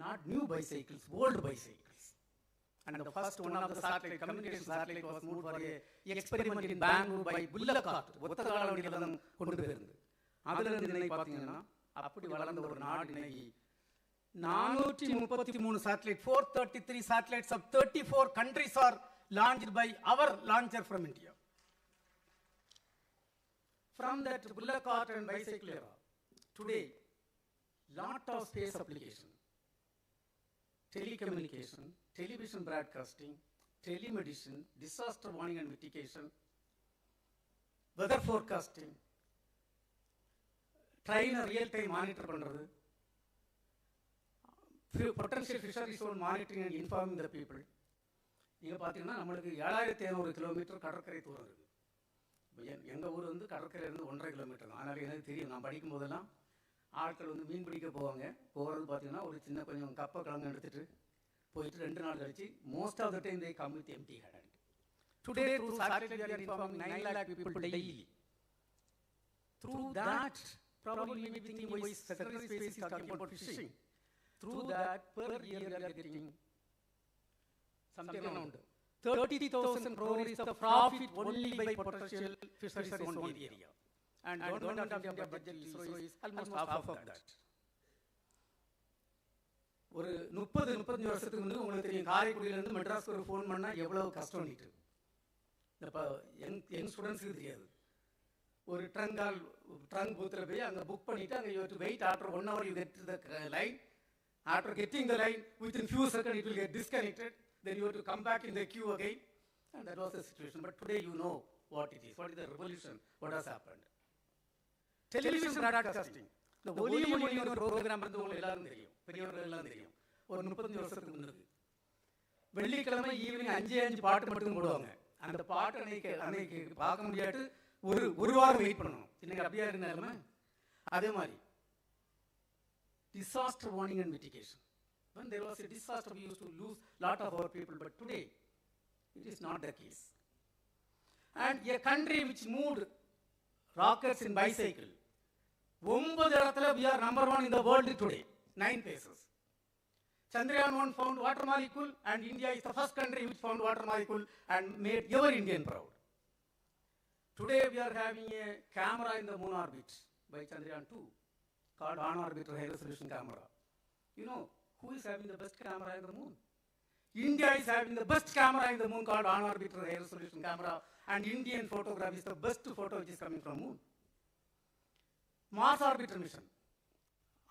Not new bicycles, old bicycles. And the first one of the satellite, communication satellite, was moved for a experiment in Bangalore by bullock cart. ஒத்தகால வண்டியில தான் கொண்டு போயிருந்து. அதுல இருந்து இன்னைக்கு பாத்தீங்கன்னா அப்படி வளர்ந்த ஒரு நாடு இன்னைக்கு 433 satellite, 433 satellites of 34 countries are launched by our launcher from India. From that bullock cart and bicycle era, today, lot of space application, telecommunication, television broadcasting, telemedicine, disaster warning and mitigation, weather forecasting, train real-time monitor பண்றது, potential fishery zone monitoring and informing the people. நீங்க பாத்தீங்கன்னா நம்மளுக்கு 7700 kilometre கடற்கரை தூரம் இருக்கு. எங்க ஊர் வந்து கடற்கரை இருந்து 1.5 கிலோமீட்டர் தான். அதனால எனக்கு தெரியும், நான் படிக்கும் போதெல்லாம் ஆட்கள் வந்து மீன் பிடிக்க போவாங்க. போகிறது பார்த்தீங்கன்னா ஒரு சின்ன கொஞ்சம் கப்பை கிழங்கு எடுத்துட்டு போயிட்டு 2 நாள் கழிச்சு most of the time they come with empty hand. Today through satellite we are informing 9 lakh people daily. Through that, probably you may be thinking why Secretary of Space is talking about fishing. Through that, per year we are getting something around 30,000 crore is the profit only by potential fisheries zone area. And government of India budget is almost half of that. ஒரு 30-35 வருஷத்துக்கு முன்னாடி உங்களுக்கு தெரியும், காரைக்குடியில இருந்து மெட்ராஸ்க்கு ஒரு phone பண்ணா எவ்வளவு கஷ்டம் நீட்டு. இப்போ யங் ஸ்டூடெண்ட்ஸுக்கு தெரியாது. ஒரு ட்ரங்க் பூத்தில் போய் அங்கே புக் பண்ணிட்டு அங்கே you to wait after 1 hour you get to the line. After getting the line, within few seconds it will get disconnected. Then you have to come back in the queue again. And that was the situation. But today you know what it is. What is the revolution? What has happened? Television broadcasting. The ஒலி மொழி ஒரு program வந்து உங்களுக்கு எல்லாரும் தெரியும், பெரியவர்கள் எல்லாம் தெரியும். ஒரு 35 வருஷத்துக்கு முன்னாடி வெள்ளிக்கிழமை ஈவினிங் 5 பாட்டு மட்டும் போடுவாங்க. அந்த பாட்டு அன்னைக்கு பார்க்க முடியாது, ஒரு வாரம் வெயிட் பண்ணணும். இன்னைக்கு அப்படியே இருந்தாலுமே அதே மாதிரி disaster warning and mitigation. When there was a disaster, we used to lose lot of our people, but today it is not the case. And a country which moved rockets in bicycle, 9 இடத்துல we are number 1 in the world today, 9 places. Chandrayaan-1 found water molecule, and India is the first country which found water molecule and made every Indian proud. Today we are having a camera in the moon orbit by Chandrayaan-2 called on-orbit high resolution camera. You know who is having the best camera in the moon? India is having the best camera in the moon called on-orbit high resolution camera, and Indian photograph is the best photo which is coming from moon. Mars orbiter mission.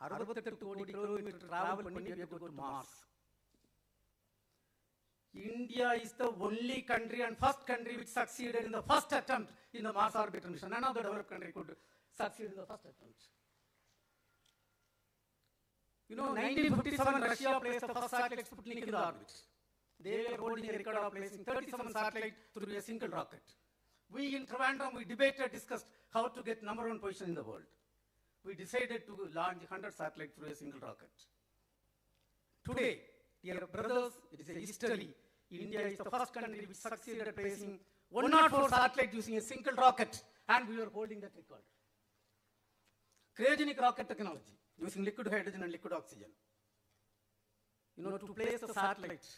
68 கோடி kilometre travel பண்ணி we have to go to Mars. India is the only country and first country which succeeded in the first attempt in the Mars orbiter mission. None of the developed country could succeed in the first attempt. You know, 1957 Russia placed the first satellite Sputnik in the orbit. They were holding a record of placing 37 satellites through a single rocket. We in Trivandrum, we debated, discussed how to get number 1 position in the world. We decided to launch 100 satellites through a single rocket. Today, dear brothers, it is a history. India is the first country which succeeded at placing 104 satellites using a single rocket, and we are holding that record. Cryogenic rocket technology, using liquid hydrogen and liquid oxygen. You know, to place the satellite,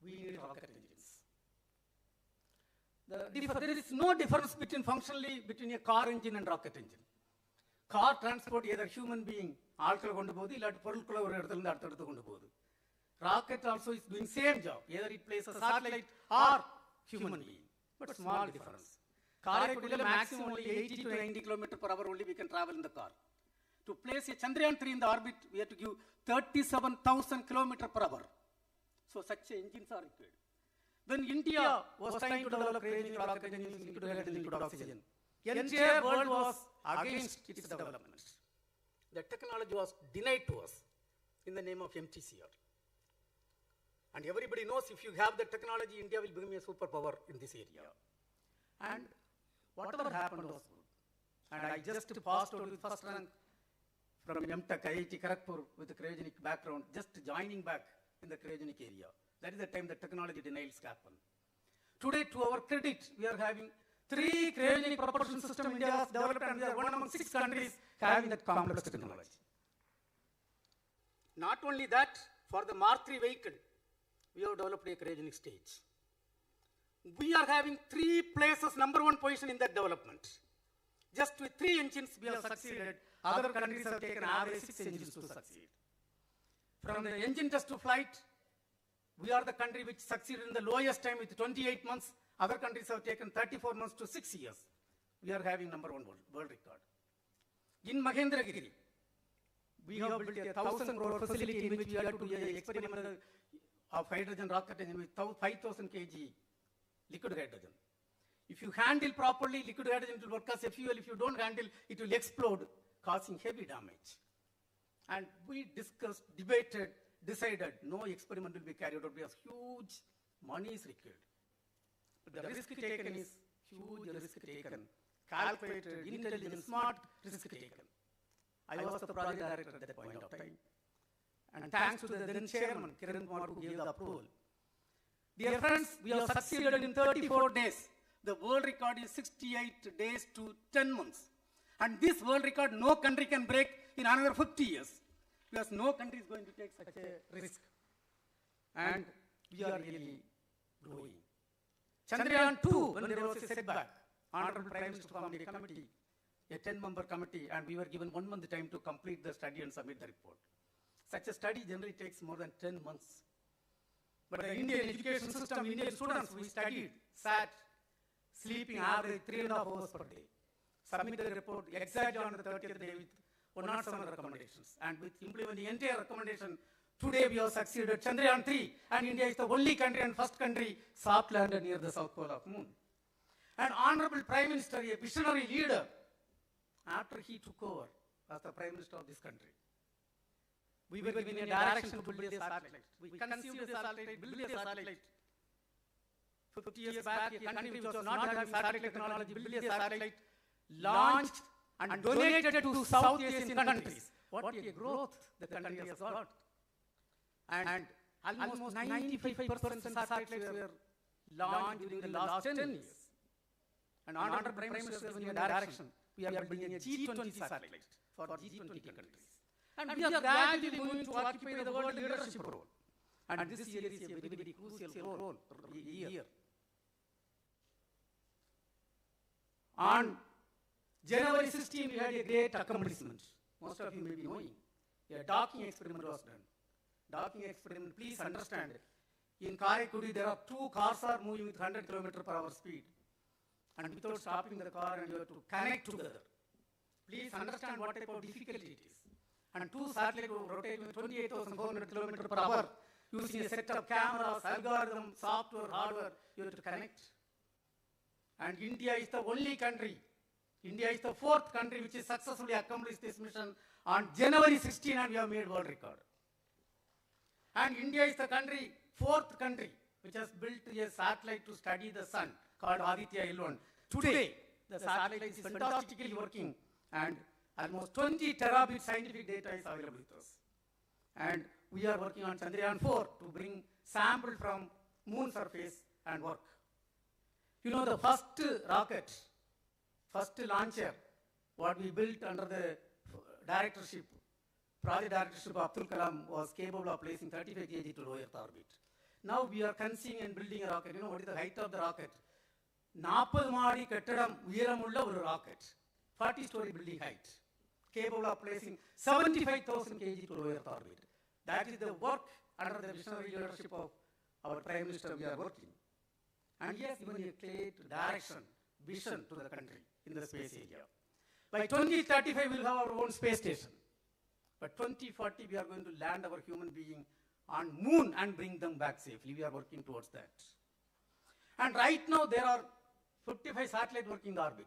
we need rocket engines. There is no difference functionally between a car engine and rocket engine. Car transport either human being, ஆட்களை கொண்டு போகுது, இல்லாட்டி பொருட்களை ஒரு இடத்துல இருந்து அடுத்த இடத்துக்கு கொண்டு போகுது. Rocket also is doing same job. Either it places a satellite or human being, but small difference. Karaikudile maximum only 80 to 90 km per hour only we can travel in the car. To place a Chandrayaan 3 in the orbit, we have to give 37,000 km per hour. So such engines are required. When India was trying to develop cryogenic rocket engine using liquid hydrogen, liquid oxygen, the entire world was against its development. The technology was denied to us in the name of MTCR. And everybody knows if you have the technology, India will become a superpower in this area. And whatever happened was good. And I just passed out with first rank from MTech IIT Kharagpur with a cryogenic background, just joining back in the cryogenic area. That is the time the technology denials happened. Today, to our credit, we are having 3 cryogenic propulsion systems India has developed, and we are one among 6 countries having that complex technology. Not only that, for the Mark III vehicle, we have developed a cryogenic stage. We are having 3 places, #1 position in that development. Just with 3 engines, we have succeeded. Other countries have taken average 6 engines to succeed. From the engine test to flight, we are the country which succeeded in the lowest time with 28 months. Other countries have taken 34 months to 6 years. We are having #1 world record. In Mahendragiri, we have built a 1,000 crore facility in which we had to do an experiment of hydrogen rocket engine with 5,000 kg liquid hydrogen. If you handle properly, liquid hydrogen will work as a fuel. If you don't handle, it will explode, causing heavy damage. And we discussed, debated, decided no experiment will be carried out because huge money is required. But the risk taken is huge risk taken, calculated, intelligent, smart risk taken. I was the project director at that point of time. And thanks to the then chairman, Kiran Kumar, who gave the approval. Dear friends, we have succeeded in 34 days. The world record is 68 days to 10 months. And this world record no country can break in another 50 years. Because no country is going to take such a risk. And we are really growing. Chandrayaan 2, when there was a setback, Honorable Prime Minister formed a committee, a 10-member committee, and we were given 1 month time to complete the study and submit the report. Such a study generally takes more than 10 months. But the Indian education system, Indian students, we studied, sat, sleeping average 3.5 hours per day. Submitted the report exactly on the 30th day with 107 recommendations. And with implementing the entire recommendation, today we have succeeded Chandrayaan 3, and India is the only country and first country soft landed near the south pole of moon. And Honorable Prime Minister, a visionary leader, after he took over as the Prime Minister of this country, we were given a direction to build a satellite. We conceived a satellite, build a satellite. 50 years back, a country which was not having satellite technology, built a satellite, launched and donated to South Asian countries. What a growth the country has got. And almost 95% satellites were launched during the last 10 years. And Honorable Prime Minister has given a direction. We are building a G20 satellite for G20 countries. And we are gradually moving to occupy the world leadership role. And this year is a very, very crucial role, year. On January 16, we had a great accomplishment. Most of you may be knowing. A docking experiment was done. Docking experiment, please understand, in Karaikudi there are 2 cars are moving with 100 km per hour speed. And without stopping the car, and you have to connect together. Please understand what type of difficulty it is. And 2 satellites rotating with 28,400 km per hour, using a set of cameras, algorithms, software, hardware, you have to connect. And India is the only country, India is the 4th country which has successfully accomplished this mission on January 16, and we have made world record. And India is the 4th country which has built a satellite to study the sun called Aditya L1. Today, the satellite is fantastically working, and almost 20 terabit scientific data is available with us. And we are working on Chandrayaan 4 to bring sample from moon surface and work. You know, the first rocket, first launcher, what we built under the directorship, project directorship of Abdul Kalam, was capable of placing 35 kg to low Earth orbit. Now we are conceiving and building a rocket. You know what is the height of the rocket? 40 மாடி கட்டடம் உயரமுள்ள ஒரு rocket, 40-story building height, capable of placing 75,000 kg to low Earth orbit. That is the work under the visionary leadership of our Prime Minister we are working. And he has given a clear direction, vision to the country in the space area. By 2035, we will have our own space station. By 2040, we are going to land our human being on moon and bring them back safely. We are working towards that. And right now, there are 55 satellites working in the orbit.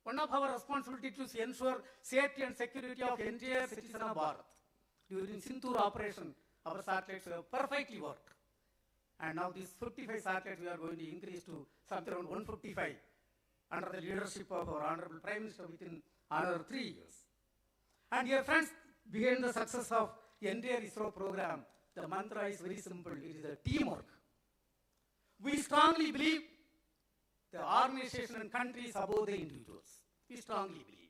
One of our responsibilities is to ensure safety and security of entire citizen of Bharat. During Sintur operation, our satellites have perfectly worked. And now these 55 satellites we are going to increase to something around 155 under the leadership of our Honorable Prime Minister within another 3 years. And dear friends, behind the success of the entire ISRO program, the mantra is very simple. It is a teamwork. We strongly believe the organization and country is above the individuals. We strongly believe.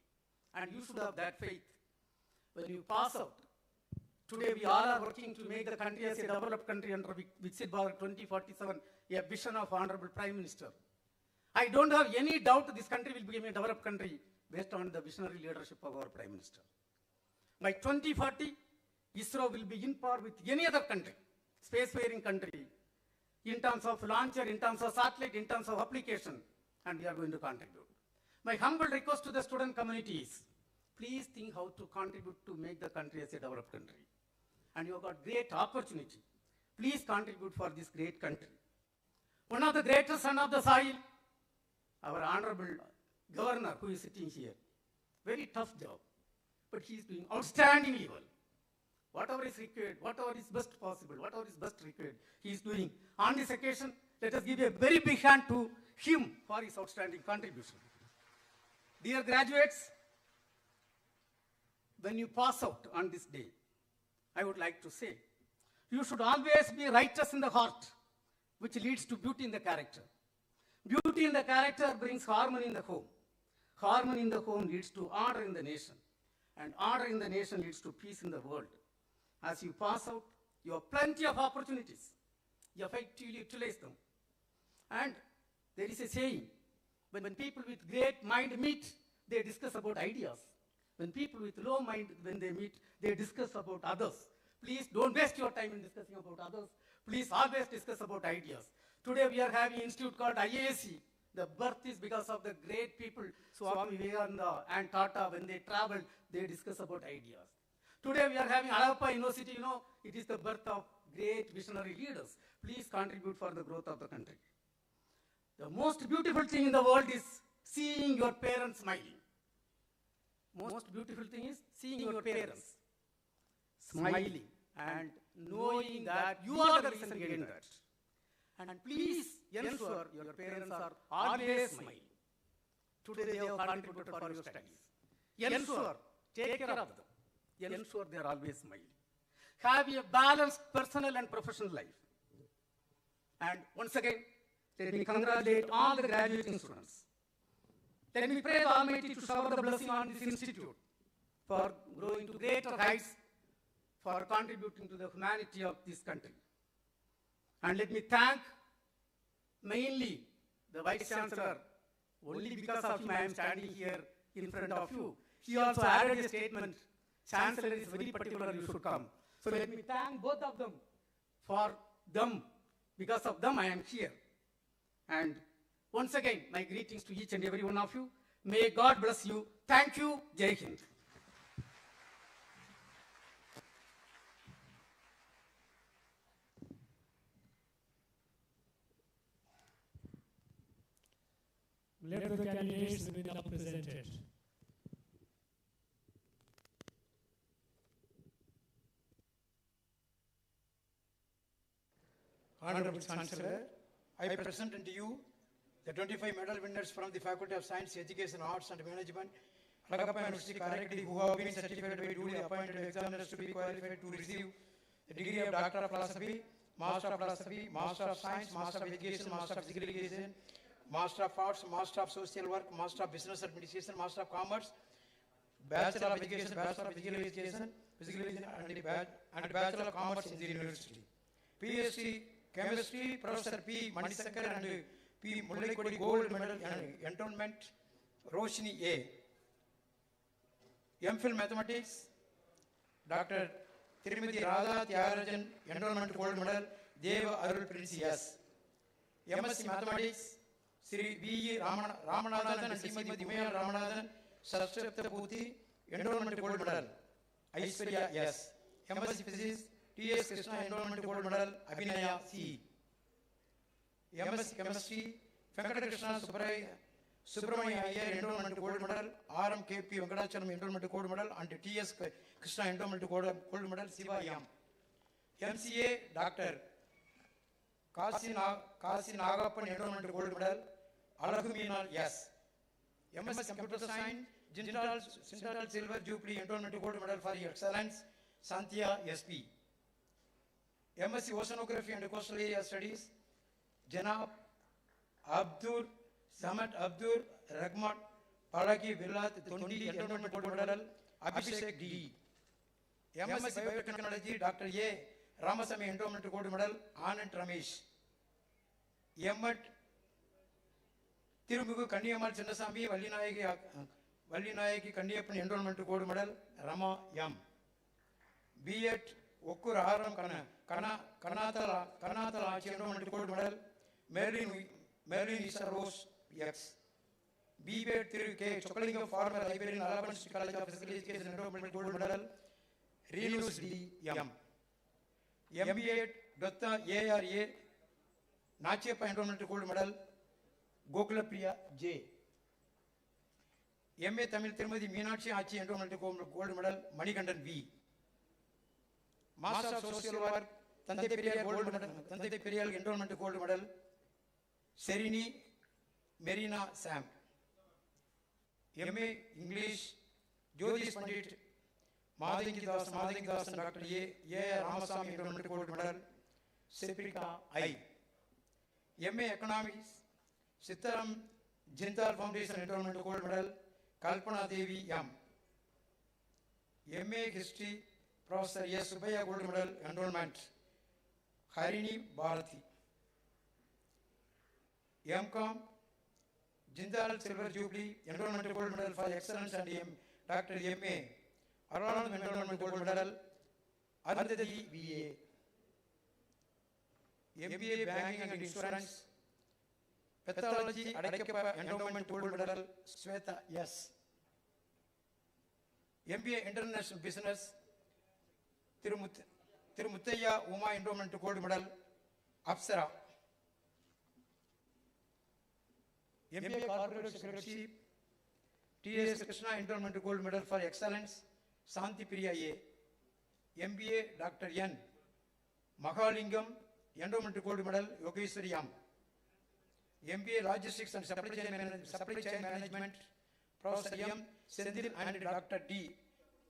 And you should have that faith. When you pass out, today we all are working to make the country as a developed country under Viksit Bharat 2047, a vision of Honorable Prime Minister. I don't have any doubt this country will become a developed country based on the visionary leadership of our Prime Minister. By 2040, ISRO will be in par with any other country, spacefaring country, in terms of launcher, in terms of satellite, in terms of application, and we are going to contribute. My humble request to the student community is, please think how to contribute to make the country as a developed country. And you have got great opportunity. Please contribute for this great country. One of the greatest son of the soil, our Honorable Governor who is sitting here. Very tough job, but he is doing outstandingly well. Whatever is required, whatever is best possible, whatever is best required, he is doing. On this occasion, let us give a very big hand to him for his outstanding contribution. Dear graduates, when you pass out on this day, I would like to say, you should always be righteous in the heart, which leads to beauty in the character. Beauty in the character brings harmony in the home. Harmony in the home leads to order in the nation. And order in the nation leads to peace in the world. As you pass out, you have plenty of opportunities. You effectively utilize them. And there is a saying, when people with great mind meet, they discuss about ideas. When people with low mind, when they meet, they discuss about others. Please don't waste your time in discussing about others. Please always discuss about ideas. Today we are having an institute called IAC. The birth is because of the great people, Swami Vivekananda and Tata, when they traveled, they discuss about ideas. Today we are having Alagappa University, it is the birth of great visionary leaders. Please contribute for the growth of the country. The most beautiful thing in the world is seeing your parents smiling. Most beautiful thing is seeing your parents smiling and knowing that you are the reason behind that. And please ensure your parents are always smiling. Today they have contributed for your studies. Ensure, take care of them. Ensure they are always smiling. Have a balanced personal and professional life. And once again, let me congratulate all the graduating students. Let me pray the Almighty to shower the blessing on this institute for growing to greater heights, for contributing to the humanity of this country. And let me thank mainly the Vice Chancellor. Only because of him I am standing here in front of you. He also added a statement, Chancellor is very particular, you should come. So let me thank both of them. For them, because of them I am here. And once again, my greetings to each and every one of you. May God bless you. Thank you. Jai Hind. Let the candidates be now presented. Honorable Chancellor, I present unto you the 25 medal winners from the Faculty of Science, Education, Arts and Management, Alagappa University, Karaikadi, who have been certified by duly appointed examiners to be qualified to receive the degree of Doctor of Philosophy, Master of Philosophy, Master of Science, Master of Education, Master of Physical Education, Master of Arts, Master of Social Work, Master of Business Administration, Master of Commerce, Bachelor of Education, Bachelor of Physical Education, and Bachelor of Commerce in the University. PhD Chemistry, Professor P. Manisankar and P. Mullaikodi Gold Medal and Entombment, Roshni A. MPhil Mathematics, Dr. Thirumathi Radha Tyagarajan, Entombment Gold Medal, Deva Arul Prince S. MSc Mathematics, Sri V. Ramanathan and Srimati Umayya Ramanathan, Saraswati Bhuti, Endowment Gold Medal. Aishwarya S. MSc Physics, T.S. Krishna Endowment Gold Medal, Abhinaya C. MSc Chemistry, Venkatakrishna Subramania Iyer Endowment Gold Medal, R.M.K.P. Venkatachalam Endowment Gold Medal, and T.S. Krishna Endowment Gold Medal, Siva M. MCA Dr. Kasi Nagappan Endowment Gold Medal, Alagappa S. MSc Computer Science, Jindal Silver Jubilee Endowment Gold Medal for Excellence, Santhia SP. MSc Oceanography and Coastal Area Studies, Janab Abdur Samad Abdur Rahman Palaki Villat Tundi Endowment Gold Medal, Abhishek D. MSc Biotechnology, Dr. A. Ramasamy Endowment Gold Medal, Anand Ramesh. M.Ed. Tirumugu Kandiyamal Chinnasamy Vallinayaki Kandiyappan Endowment Gold Medal, Rama M. B.Ed. Okkur Aram Kanatala Achi Endowment Gold Medal, Marilyn Isa Rose X. B.Ed. Thiru K. Chokalingam Former Librarian, Alagappa College of Physical Education Endowment Gold Medal, Renus D. M. M.B.Ed. Dr. A.R.A. Nachiyappa Endowment Gold Medal, Gokulapriya J. M.A. Tamil Tirumati Meenakshi Achi Endowment Gold Medal, Manikandan V. Master of Social Work, Thandai Periyal Endowment Gold Medal, Serini Merina Sam. M.A. English, Jyotish Pandit, Madhangi Das and Dr. A. Ramasamy Endowment Gold Medal, Seprika I. M.A. Economics, Sitaram Jindal Foundation Endowment Gold Medal, Kalpana Devi M. M.A. History, Professor S. Subaya Gold Medal Endowment, Harini Bharati. M.Com, Jindal Silver Jubilee Endowment Gold Medal for Excellence, and Dr. M.A. Aranand Endowment Gold Medal, Arundhati V.A. MBA Banking and Insurance, Pathology Alagappa Endowment Gold Medal, Sweta S. MBA International Business, Tirumuthaiya Uma Endowment Gold Medal, Apsara. MBA Corporate Secretary, T.S. Krishna Endowment Gold Medal for Excellence, Santi Priya A. MBA Dr. N. Mahalingam Endowment Gold Medal, Yogeshwari M. MBA Logistics and Supply Chain Management, Professor M. Sendil and Dr. D.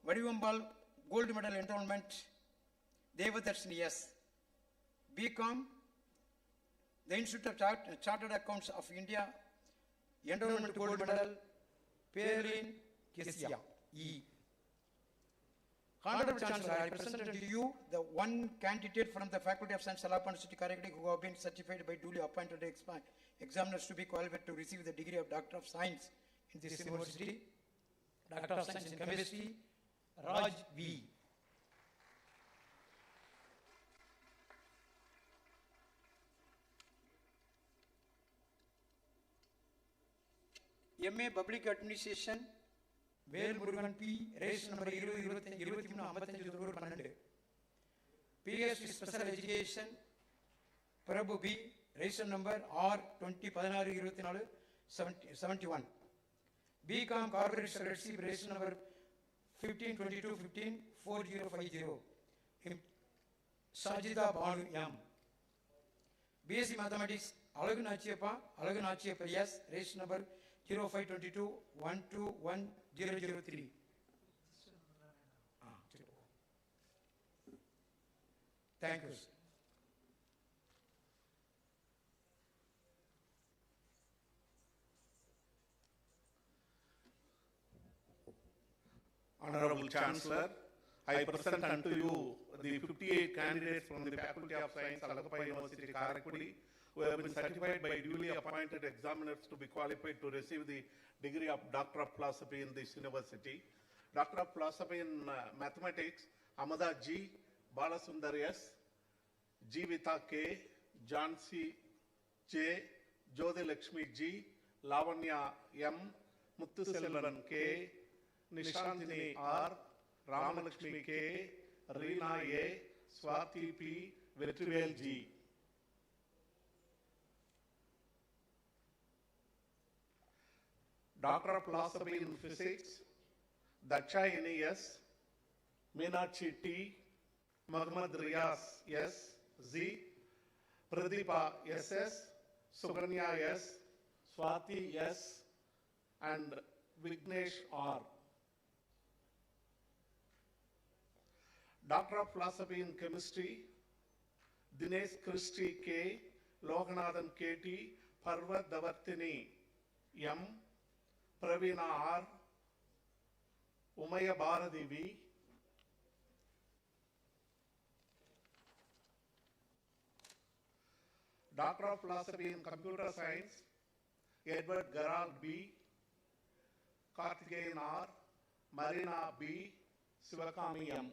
Vadivambal Gold Medal Endowment, Devadarshini S. BCom, the Institute of Chartered Accounts of India, Endowment Gold Medal, Perlin Kesia E. Honorable Chancellor, I present to you the one candidate from the Faculty of Science, Alagappa University, Karaikadi, who have been certified by duly appointed examiners to be qualified to receive the degree of Doctor of Science in this university. Doctor of Science in Chemistry, Raj V. MA Public Administration, Vel Murugan P, registration number 20 PhD Special Education, Prabhu B, registration number R20 71. BCom Corporate Secretary, registration number 1522 4050. Sajida Banu M. BSc Mathematics, Alagu Nachiyappa S, registration number 0522 121003. Thank you, sir. Honorable Chancellor, I present unto you the 58 candidates from the Faculty of Science, Alagappa University, Karaikadi, who have been certified by duly appointed examiners to be qualified to receive the degree of Doctor of Philosophy in this university. Doctor of Philosophy in Mathematics, Amada G, Balasundar S, Jeevita K, John C. J, Jyoti Lakshmi G, Lavanya M, Muthuselvan K, Nishantini R, Ramalakshmi K, Reena A, Swati P, Vetrivel G. Doctor of Philosophy in Physics, Dachayani S, Meenakshi T, Muhammad Riyas S, Z, Pradeepa SS, Suganya S, Swati S, and Vignesh R. Doctor of Philosophy in Chemistry, Dinesh Christy K, Loganathan KT, Parvat Davartini M, Pravina R, Umaya Bharati V, Doctor of Philosophy in Computer Science, Edward Gerald B, Karthikeyan R, Marina B, Sivakami M.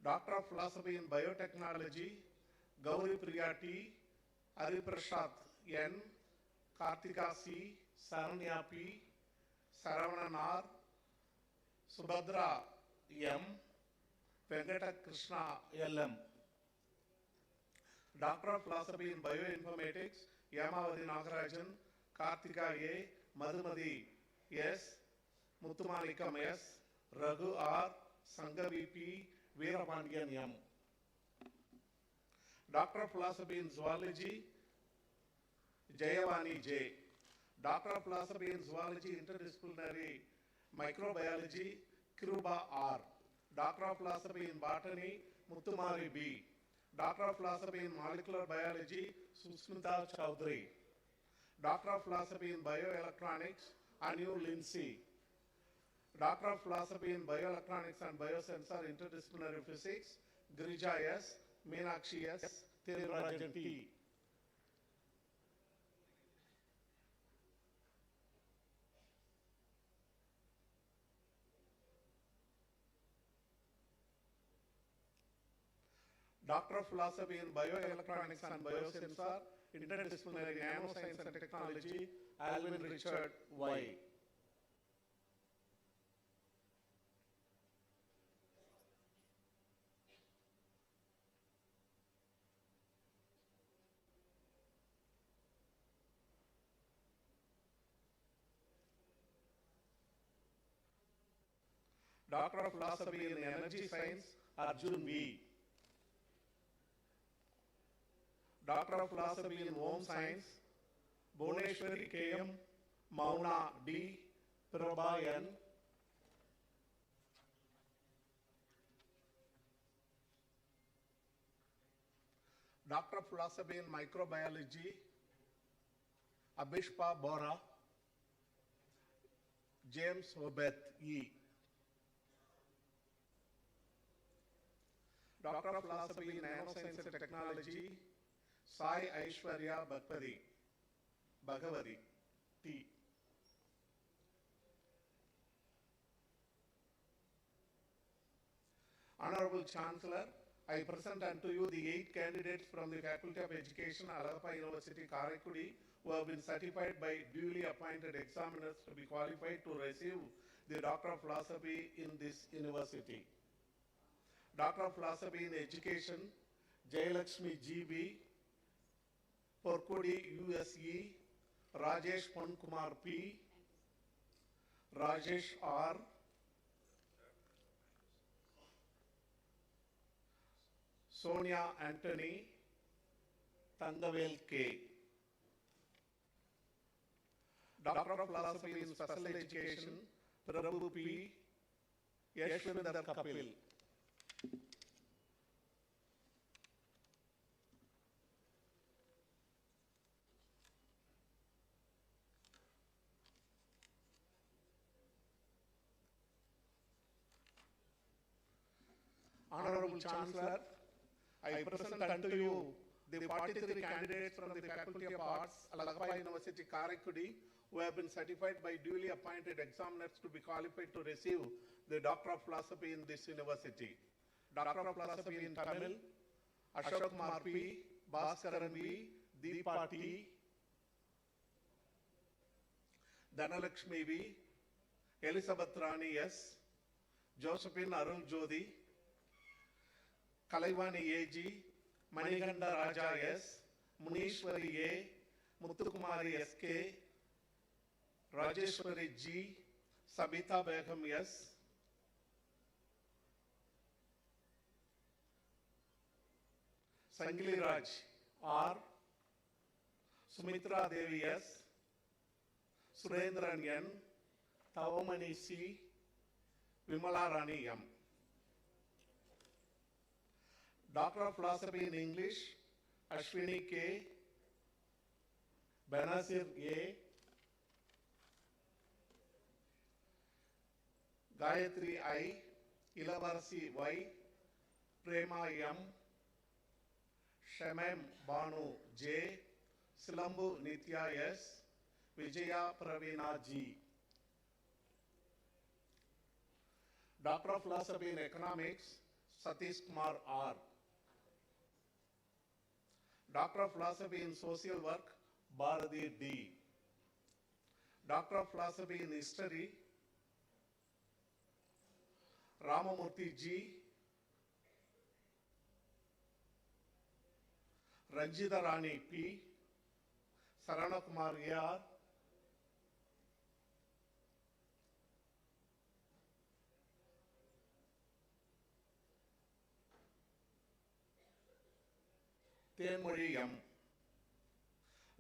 Doctor of Philosophy in Biotechnology, Gauri Priya T, Hariprasad N, Kartika C, Saranya P, Saravanan R, Subhadra M, Venkata Krishna LM. Doctor of Philosophy in Bioinformatics, Yamavati Nagarajan, Kartika A, Madhumati S, Muthumanikam S, Raghu R, Sangavi P, Veerapandiyan M. Doctor of Philosophy in Zoology, Jayavani J. Doctor of Philosophy in Zoology, Interdisciplinary Microbiology, Kiruba R. Doctor of Philosophy in Botany, Muttumari B. Doctor of Philosophy in Molecular Biology, Susmita Chowdhury. Doctor of Philosophy in Bioelectronics, Anu Lindsay. Doctor of Philosophy in Bioelectronics and Biosensor Interdisciplinary Physics, Girija S, Meenakshi S, Thirurajan T. Doctor of Philosophy in Bioelectronics and Biosensor, Interdisciplinary Nanoscience and Technology, Alvin Richard Y. Doctor of Philosophy in Energy Science, Arjun V. Doctor of Philosophy in Home Science, Bhuneshwari K.M., Mauna D., Prabha N. Doctor of Philosophy in Microbiology, Abhishpa Bora, James Obeth E. Doctor of Philosophy in Nanoscience and Technology, Sai Aishwarya Bhagavati T. Honorable Chancellor, I present unto you the 8 candidates from the Faculty of Education, Alagappa University, Karaikudi, who have been certified by duly appointed examiners to be qualified to receive the Doctor of Philosophy in this university. Doctor of Philosophy in Education, Jayalakshmi G.B., Porkudi U.S.E., Rajesh Pankumar P., Rajesh R., Sonia Anthony, Tangavel K. Doctor of Philosophy in Special Education, Prabhu P., Yashwindar Kapil. Honorable Chancellor, I present unto you the 43 candidates from the Faculty of Arts, Alagappa University, Karaikudi, who have been certified by duly appointed examiners to be qualified to receive the Doctor of Philosophy in this university. Doctor of Philosophy in Tamil, Ashok Kumar P., Bhaskaran V, Deepa T, Dhanalakshmi V, Elizabeth Rani S, Josephine Arul Jodi, Kalaivani A.G., Maniganda Raja S, Munishwari A, Muthukumari S.K., Rajeshwari G, Sabita Begum S, Sangili Raj R, Sumitra Devi S, Surendran N, Tavamani C, Vimala Rani M. Doctor of Philosophy in English, Ashwini K, Benazir A, Gayatri I, Ilavarsi Y, Prema M, Shamem Banu J, Silambu Nitya S, Vijaya Pravina G. Doctor of Philosophy in Economics, Satish Kumar R. Doctor of Philosophy in Social Work, Bharati D. Doctor of Philosophy in History, Ramamurthy G. Ranjita Rani P. Sarana Kumar A.R. Tenmuri M.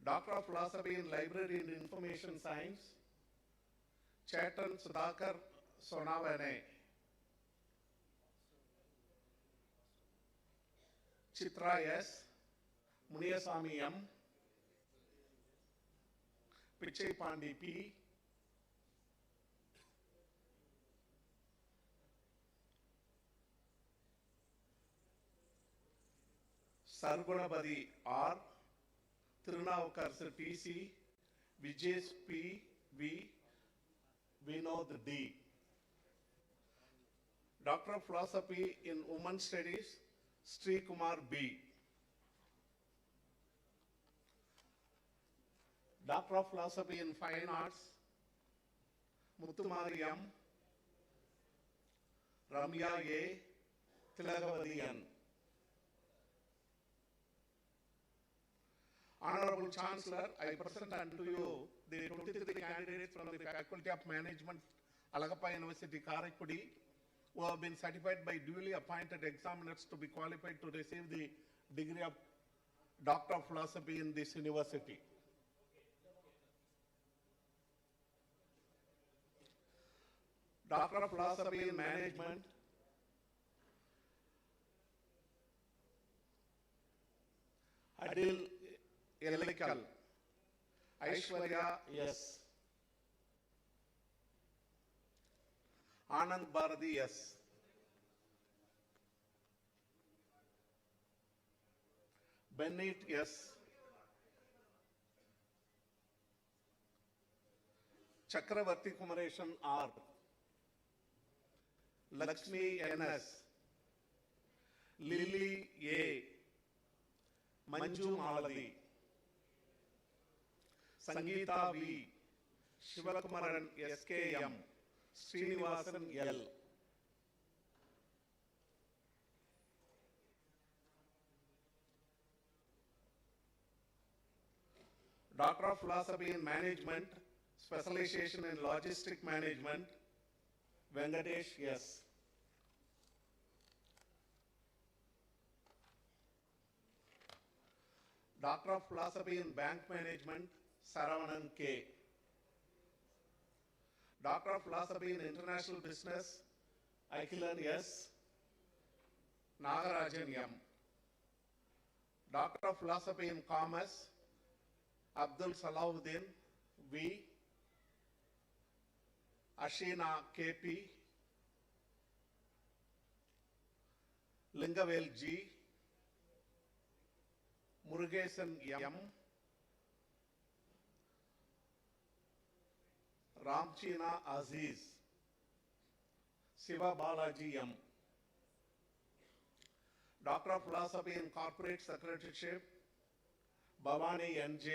Doctor of Philosophy in Library and Information Science, Chetan Sudhakar Sonavane. Chitra S. Muniyasamy M. Pichai Pandi P. Sargunabadi R. Tirunavakarsa T.C. Vijesh P. V. Vinod D. Doctor of Philosophy in Women's Studies, Sri Kumar B. Doctor of Philosophy in Fine Arts, Muttumari M. Ramya A. Tilagavadi N. Honorable Chancellor, I present unto you the 23 candidates from the Faculty of Management, Alagappa University, Karaikudi, who have been certified by duly appointed examiners to be qualified to receive the degree of Doctor of Philosophy in this university. Doctor of Philosophy in Management, Adil Elikal, Aishwarya S, Anand Bharati S, Bennett S, Chakravarti Kumareshan R, Lakshmi N.S., Lily A., Manju Maladi, Sangeeta V., Shivakumaran S.K.M., Srinivasan L. Doctor of Philosophy in Management, Specialization in Logistic Management, Venkatesh S. Doctor of Philosophy in Bank Management, Saravanan K. Doctor of Philosophy in International Business, Akhilan S. Nagarajan M. Doctor of Philosophy in Commerce, Abdul Salahuddin V. Ashina KP, Lingavel G, Murugesan M, Ramchina Aziz, Siva Balaji M. Doctor of Philosophy in Corporate Secretaryship, Bhavani NJ,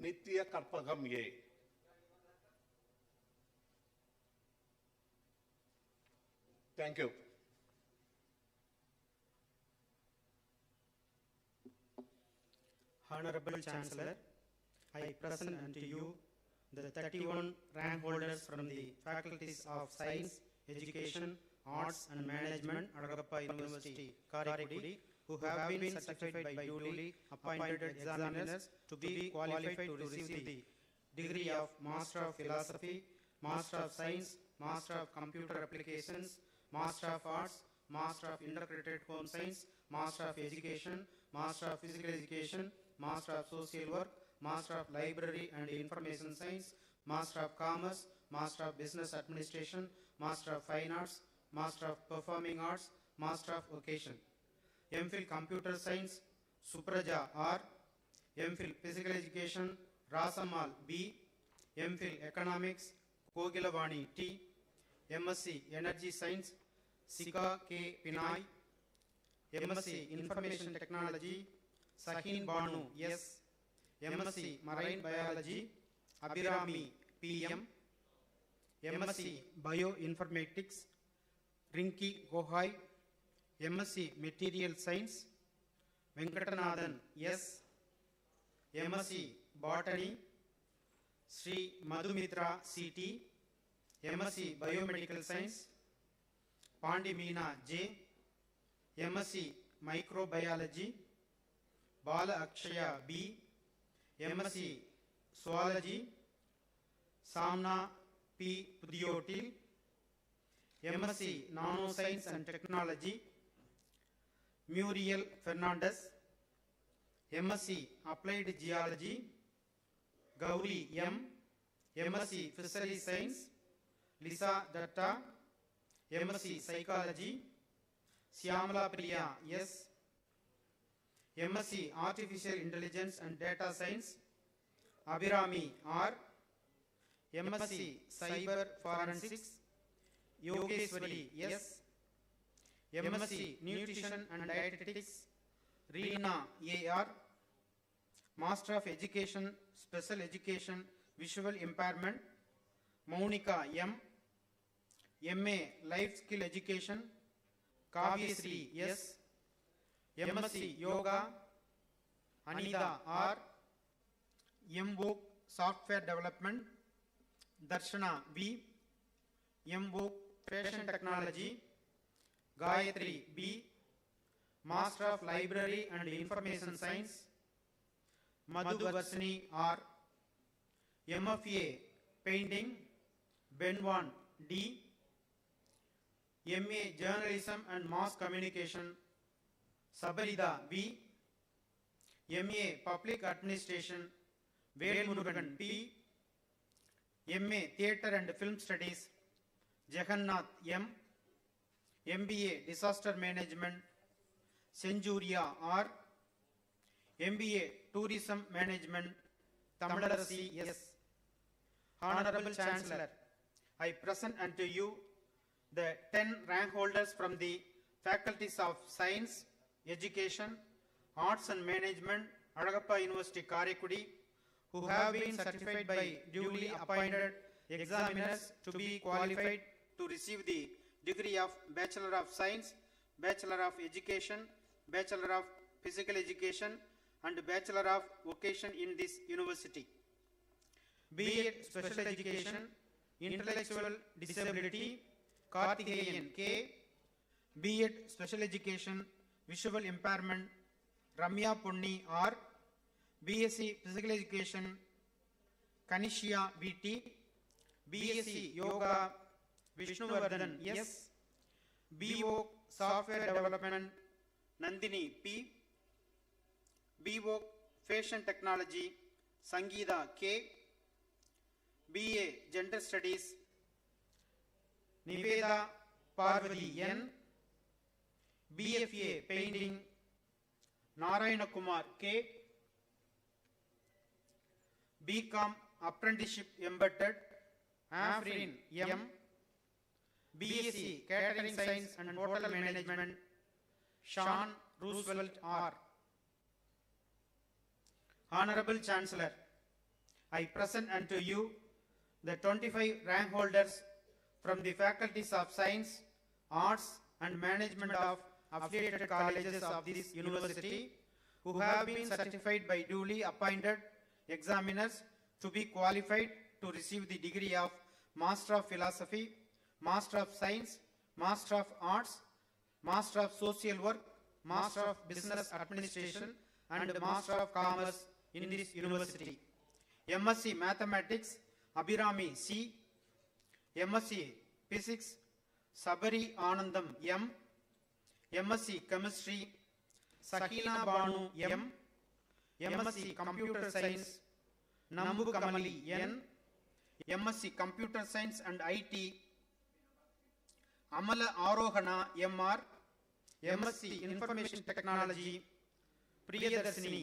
Nitya Karpagam A. Thank you. Honorable Chancellor, I present unto you the 31 rank holders from the faculties of Science, Education, Arts and Management, Alagappa University, Karaikudi, who have been certified by duly appointed examiners to be qualified to receive the degree of Master of Philosophy, Master of Science, Master of Computer Applications, Master of Arts, Master of Integrated Home Science, Master of Education, Master of Physical Education, Master of Social Work, Master of Library and Information Science, Master of Commerce, Master of Business Administration, Master of Fine Arts, Master of Performing Arts, Master of Vocation. MPhil Computer Science, Supraja R. MPhil Physical Education, Rasamal B. MPhil Economics, Kogilavani T. MSc Energy Science, Sika K. Pinay. MSc Information Technology, Sahin Banu S. MSc Marine Biology, Abhirami PM. MSc Bioinformatics, Rinki Gohai. MSc Material Science, Venkatanathan S. MSc Botany, Sri Madhumitra CT. MSc Biomedical Science, Pandimina J. MSc Microbiology, Bala Akshaya B. MSc Zoology, Samna P. Pudiotil. MSc Nanoscience and Technology, Muriel Fernandez. MSc Applied Geology, Gauri M. MSc Fisheries Science, Lisa Datta. MSc Psychology, Syamala Priya S. MSc Artificial Intelligence and Data Science, Abhirami R. MSc Cyber Forensics, Yogeshwari S. MSc Nutrition and Dietetics, Reena A.R. Master of Education, Special Education, Visual Impairment, Maunika M. MA Life Skill Education, Kavyasri S. MSc Yoga, Anita R. MVOC Software Development, Darshana B. MVOC Fashion Technology, Gayatri B. Master of Library and Information Science, Madhuvarsini R. MFA Painting, Benwan D. MA Journalism and Mass Communication, Sabarida B. MA Public Administration, Velmurugan P. MA Theatre and Film Studies, Jagannath M. MBA Disaster Management, Senjuria R. MBA Tourism Management, Tamilarasi S. Honorable Chancellor, I present unto you the 10 rank holders from the faculties of Science, Education, Arts and Management, Alagappa University, Karaikudi, who have been certified by duly appointed examiners to be qualified to receive the degree of Bachelor of Science, Bachelor of Education, Bachelor of Physical Education, and Bachelor of Vocation in this university. Be it Special Education, Intellectual Disability, Karthikeyan K. Be it Special Education, Visual Impairment, Ramya Punni R. BSc Physical Education, Kanishya BT. BSc Yoga, Vishnuvardhan S. BVOC Software Development, Nandini P. BVOC Fashion Technology, Sangeeta K. BA Gender Studies, Niveda Parvati N. BFA Painting, Narayana Kumar K. BCom Apprenticeship Embedded, Afrin M. BSc Catering Science and Hotel Management, Sean Roosevelt R. Honorable Chancellor, I present unto you the 25 rank holders from the faculties of Science, Arts and Management of affiliated colleges of this university who have been certified by duly appointed examiners to be qualified to receive the degree of Master of Philosophy, Master of Science, Master of Arts, Master of Social Work, Master of Business Administration and Master of Commerce in this university. MSc Mathematics, Abhirami C. MSc Physics, Sabari Anandam M. MSc Chemistry, Sakina Banu M. MSc Computer Science, Nambu Kamali N. MSc Computer Science and IT, Amala Arohana MR. MSc Information Technology, Priyadarshini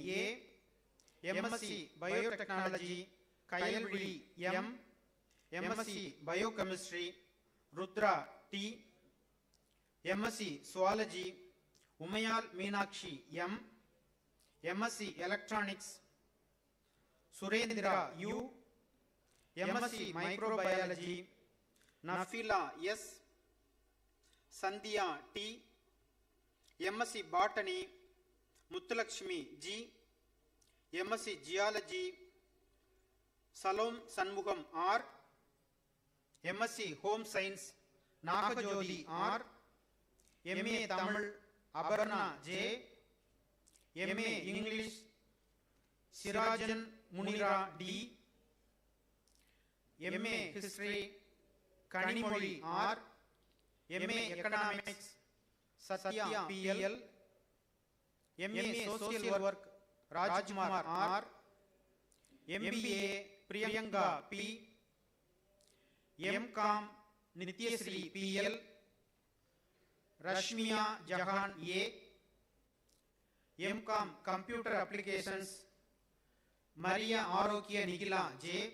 A. MSc Biotechnology, Kayalvili M. MSc Biochemistry, Rudra T. MSc Zoology, Umayal Meenakshi M. MSc Electronics, Surendra U. MSc Microbiology, Nafila S. Sandhya T. MSc Botany, Muthulakshmi G. MSc Geology, Salom Sanmugam R. MSc Home Science, Nagajodi R. MA Tamil, Abarna J. MA English, Sirajan Munira D. MA History, Kanimoli R. MA Economics, Satya PL. MA Social Work, Rajkumar R. MBA Priyanka P. MCom Nityasri PL. Rashmiya Jahan A. MCom Computer Applications, Maria Arokya Nigila J.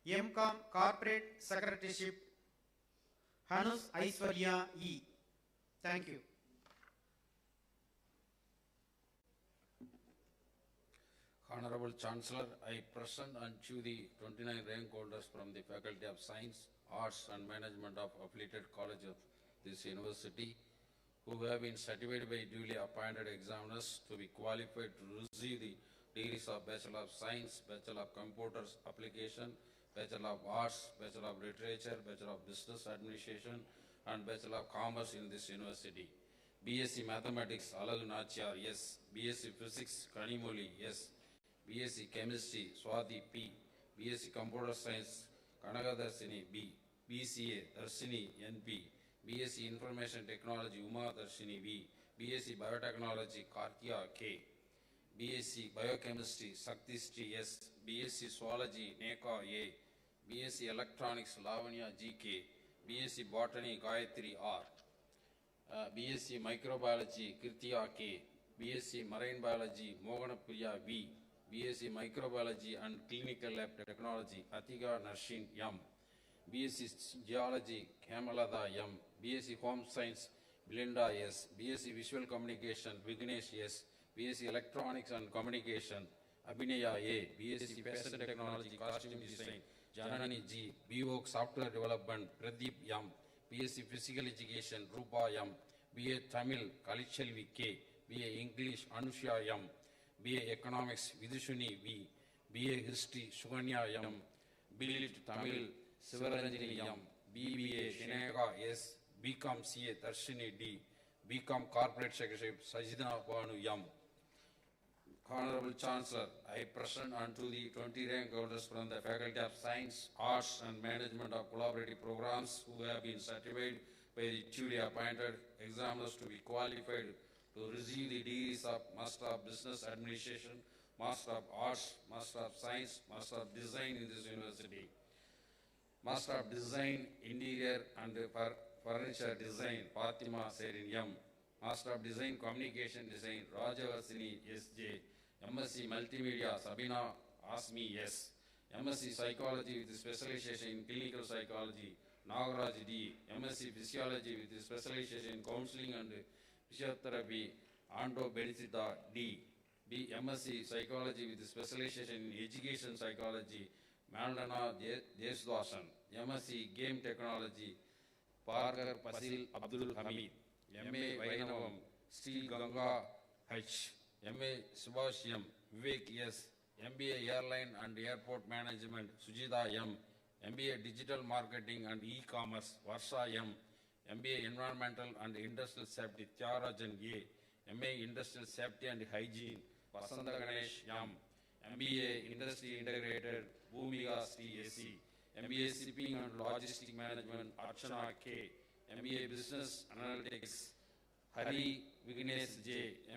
MCom Corporate Secretaryship, Hanus Aishwarya E. Thank you. Honorable Chancellor, I present unto the 29 rank holders from the Faculty of Science, Arts and Management of affiliated college of this university who have been certified by duly appointed examiners to be qualified to receive the degrees of Bachelor of Science, Bachelor of Computers Application, Bachelor of Arts, Bachelor of Literature, Bachelor of Business Administration and Bachelor of Commerce in this university. BSc Mathematics, Alagu Nachiyar, yes. BSc Physics, Kanimoli, yes. BSc Chemistry, Swati P. BSc Computer Science, Kanagadarshini B. BCA, Darshini NP. BSc Information Technology, Uma Darshini B. BSc Biotechnology, Karthia K. BSc Biochemistry, Saktishri S. BSc Zoology, Neka A. BSc Electronics, Lavanya GK. BSc Botany, Gayatri R. BSc Microbiology, Kirtiya K. BSc Marine Biology, Moganapriya V. BSc Microbiology and Clinical Lab Technology, Atika Narshin M. BSc Geology, Kamalada M. BSc Home Science, Belinda S. BSc Visual Communication, Vignesh S. BSc Electronics and Communication, Abhinaya A. BSc Fashion Technology, Costume Design, Janani G. BVOC Software Development, Pradeep M. BSc Physical Education, Rupa M. BA Tamil, Kalichelvi K. BA English, Anusha M. BA Economics, Vidushuni V. BA History, Suganya M. BLit Tamil, Sivaranjani M. BBA Shinega S. BCom CA Darshini D. BCom Corporate Secretary Sajida Banu M. Honorable Chancellor, I present unto the 20 rank holders from the Faculty of Science, Arts and Management of Collaborative Programs who have been certified by the duly appointed examiners to be qualified to receive the degrees of Master of Business Administration, Master of Arts, Master of Science, Master of Design in this university. Master of Design, Interior and Furniture Design, Fatima Serin M. Master of Design, Communication Design, Rajavarsini S.J. MSc Multimedia, Sabina Asmi S. MSc Psychology with specialization in Clinical Psychology, Nagaraj D. MSc Physiology with specialization in Counseling and Physiotherapy, Ando Benicita D. B. MSc Psychology with specialization in Education Psychology, Mandana Jeswasan. MSc Game Technology, Parker Pasil Abdul Hamid. MA Vainavam, Steel Ganga H. MA Subhash M. Vivek S. MBA Airline and Airport Management, Sujita M. MBA Digital Marketing and E-Commerce, Varsha M. MBA Environmental and Industrial Safety, Tyarajan A. MA Industrial Safety and Hygiene, Vasanta Ganesh M. MBA Industry Integrated, Bhumiga STAC. MBA Shipping and Logistic Management, Archana K. MBA Business Analytics, Hari Vignesh J.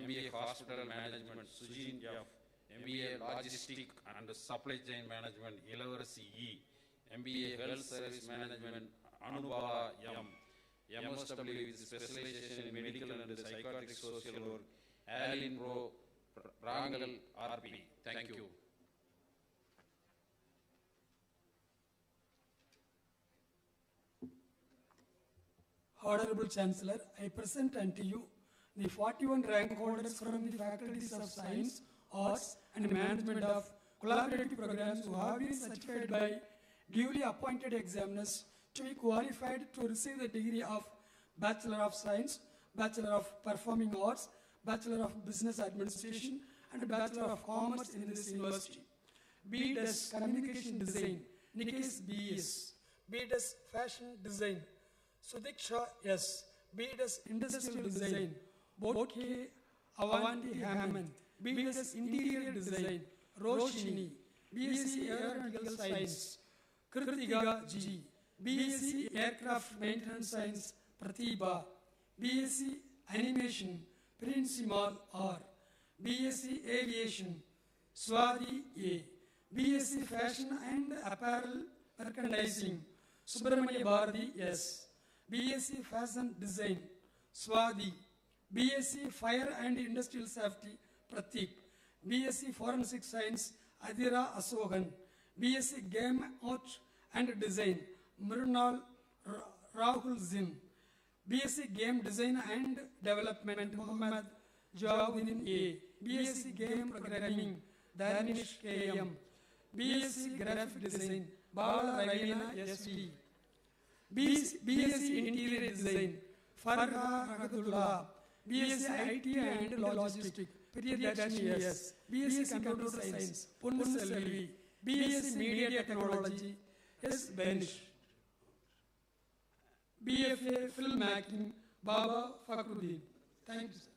MBA Hospital Management, Sujin F. MBA Logistic and Supply Chain Management, Ilavarasi E. MBA Health Service Management, Anubala M. MSW with specialization in medical and psychiatric social work, Alin Pro Rangal RP. Thank you. Honorable Chancellor, I present unto you the 41 rank holders from the faculties of Science, Arts and Management of collaborative programs who have been certified by duly appointed examiners to be qualified to receive the degree of Bachelor of Science, Bachelor of Performing Arts, Bachelor of Business Administration and Bachelor of Commerce in this university. B.Des Communication Design, Nikesh B.S. B.Des Fashion Design, Sudiksha S. B.Des Industrial Design, Bodke Avanti Hammond, B.Des Interior Design, Roshini, B.Sc Aeronautical Science, Kritika G. B.Sc Aircraft Maintenance Science, Pratibha, B.Sc Animation, Prince Simal R, B.Sc Aviation, Swati A, B.Sc Fashion and Apparel Merchandising, Subramanya Bharati S, B.Sc Fashion Design, Swati, B.Sc Fire and Industrial Safety, Pratik, B.Sc Forensic Science, Adira Asogan, B.Sc Game Art and Design, Mrunal Rahul Zin, B.Sc Game Design and Development, Muhammad Jawabin A, B.Sc Game Programming, Danish K.M, B.Sc Graphic Design, Bala Raina S.V, B.Sc Interior Design, Farha Rahadullah, B.Sc IT and Logistics, Priyadashmi S, B.Sc Computer Science, Punnu Selvi, B.Sc Media Technology, S. Benish, BFA Filmmaking, Baba Fakhruddin. Thank you, sir.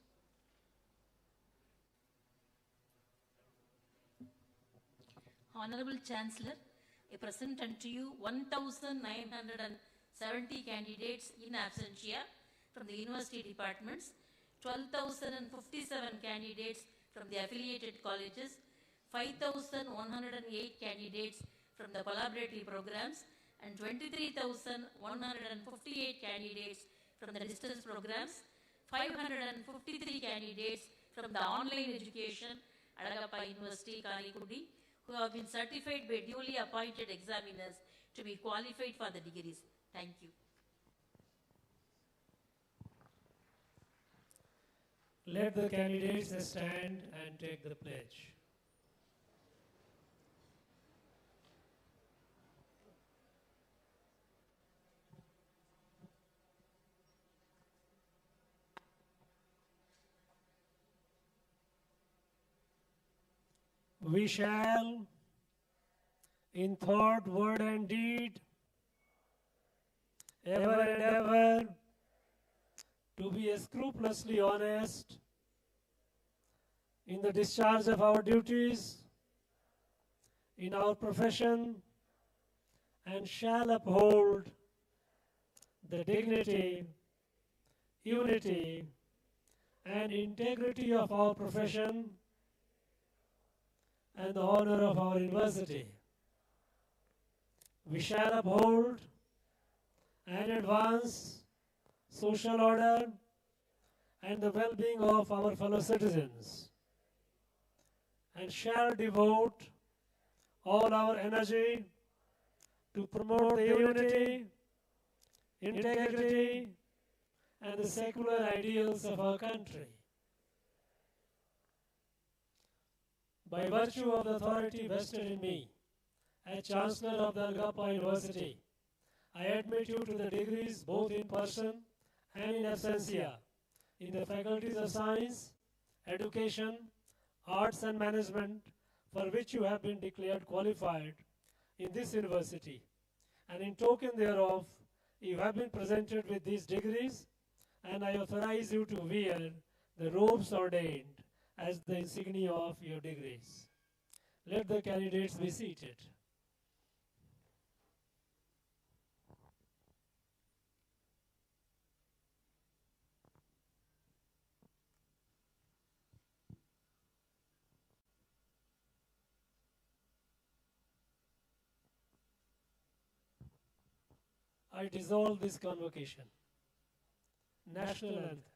Honorable Chancellor, I present unto you 1,970 candidates in absentia from the university departments, 12,057 candidates from the affiliated colleges, 5,108 candidates from the collaborative programs, and 23,158 candidates from the distance programs, 553 candidates from the online education, Alagappa University, Kalikudi, who have been certified by duly appointed examiners to be qualified for the degrees. Thank you. Let the candidates stand and take the pledge. We shall, in thought, word and deed, ever endeavor to be scrupulously honest in the discharge of our duties in our profession, and shall uphold the dignity, unity, and integrity of our profession and the honor of our university. We shall uphold and advance social order and the well-being of our fellow citizens, and shall devote all our energy to promote the unity, integrity, and the secular ideals of our country. By virtue of the authority vested in me as Chancellor of the Alagappa University, I admit you to the degrees both in person and in absentia in the faculties of science, education, arts and management, for which you have been declared qualified in this university. And in token thereof, you have been presented with these degrees, and I authorize you to wear the robes ordained as the insignia of your degrees. Let the candidates be seated. I dissolve this convocation. National anthem.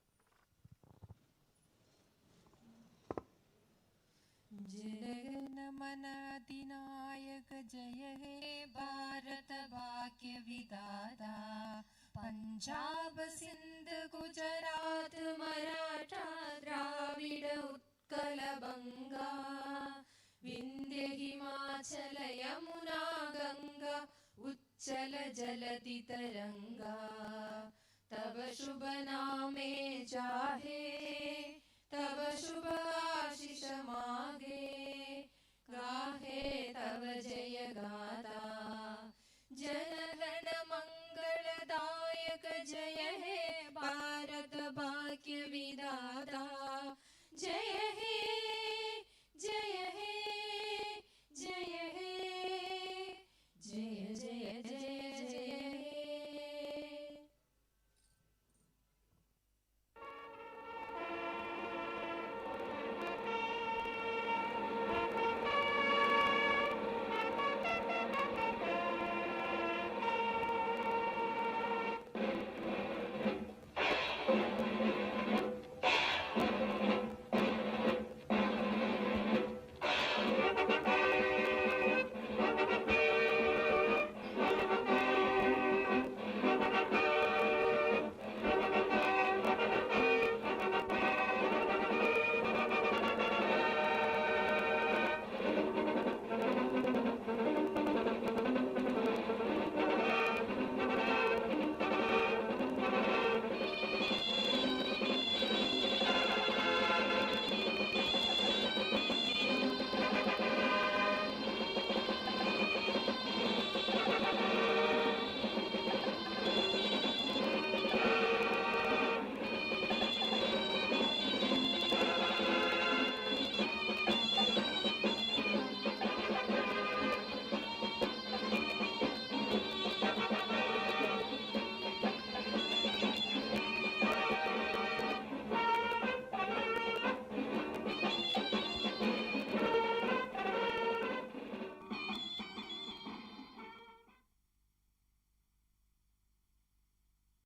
जनगण मन अधिनायक जय हे भारत भाग्य विधाता पंजाब सिंध गुजरात मराठा द्राविड उत्कल बंगा विंध्य हिमाचल यमुना गंगा उच्चल जलधि तरंगा तब शुभ नामे जाहे तब शुभ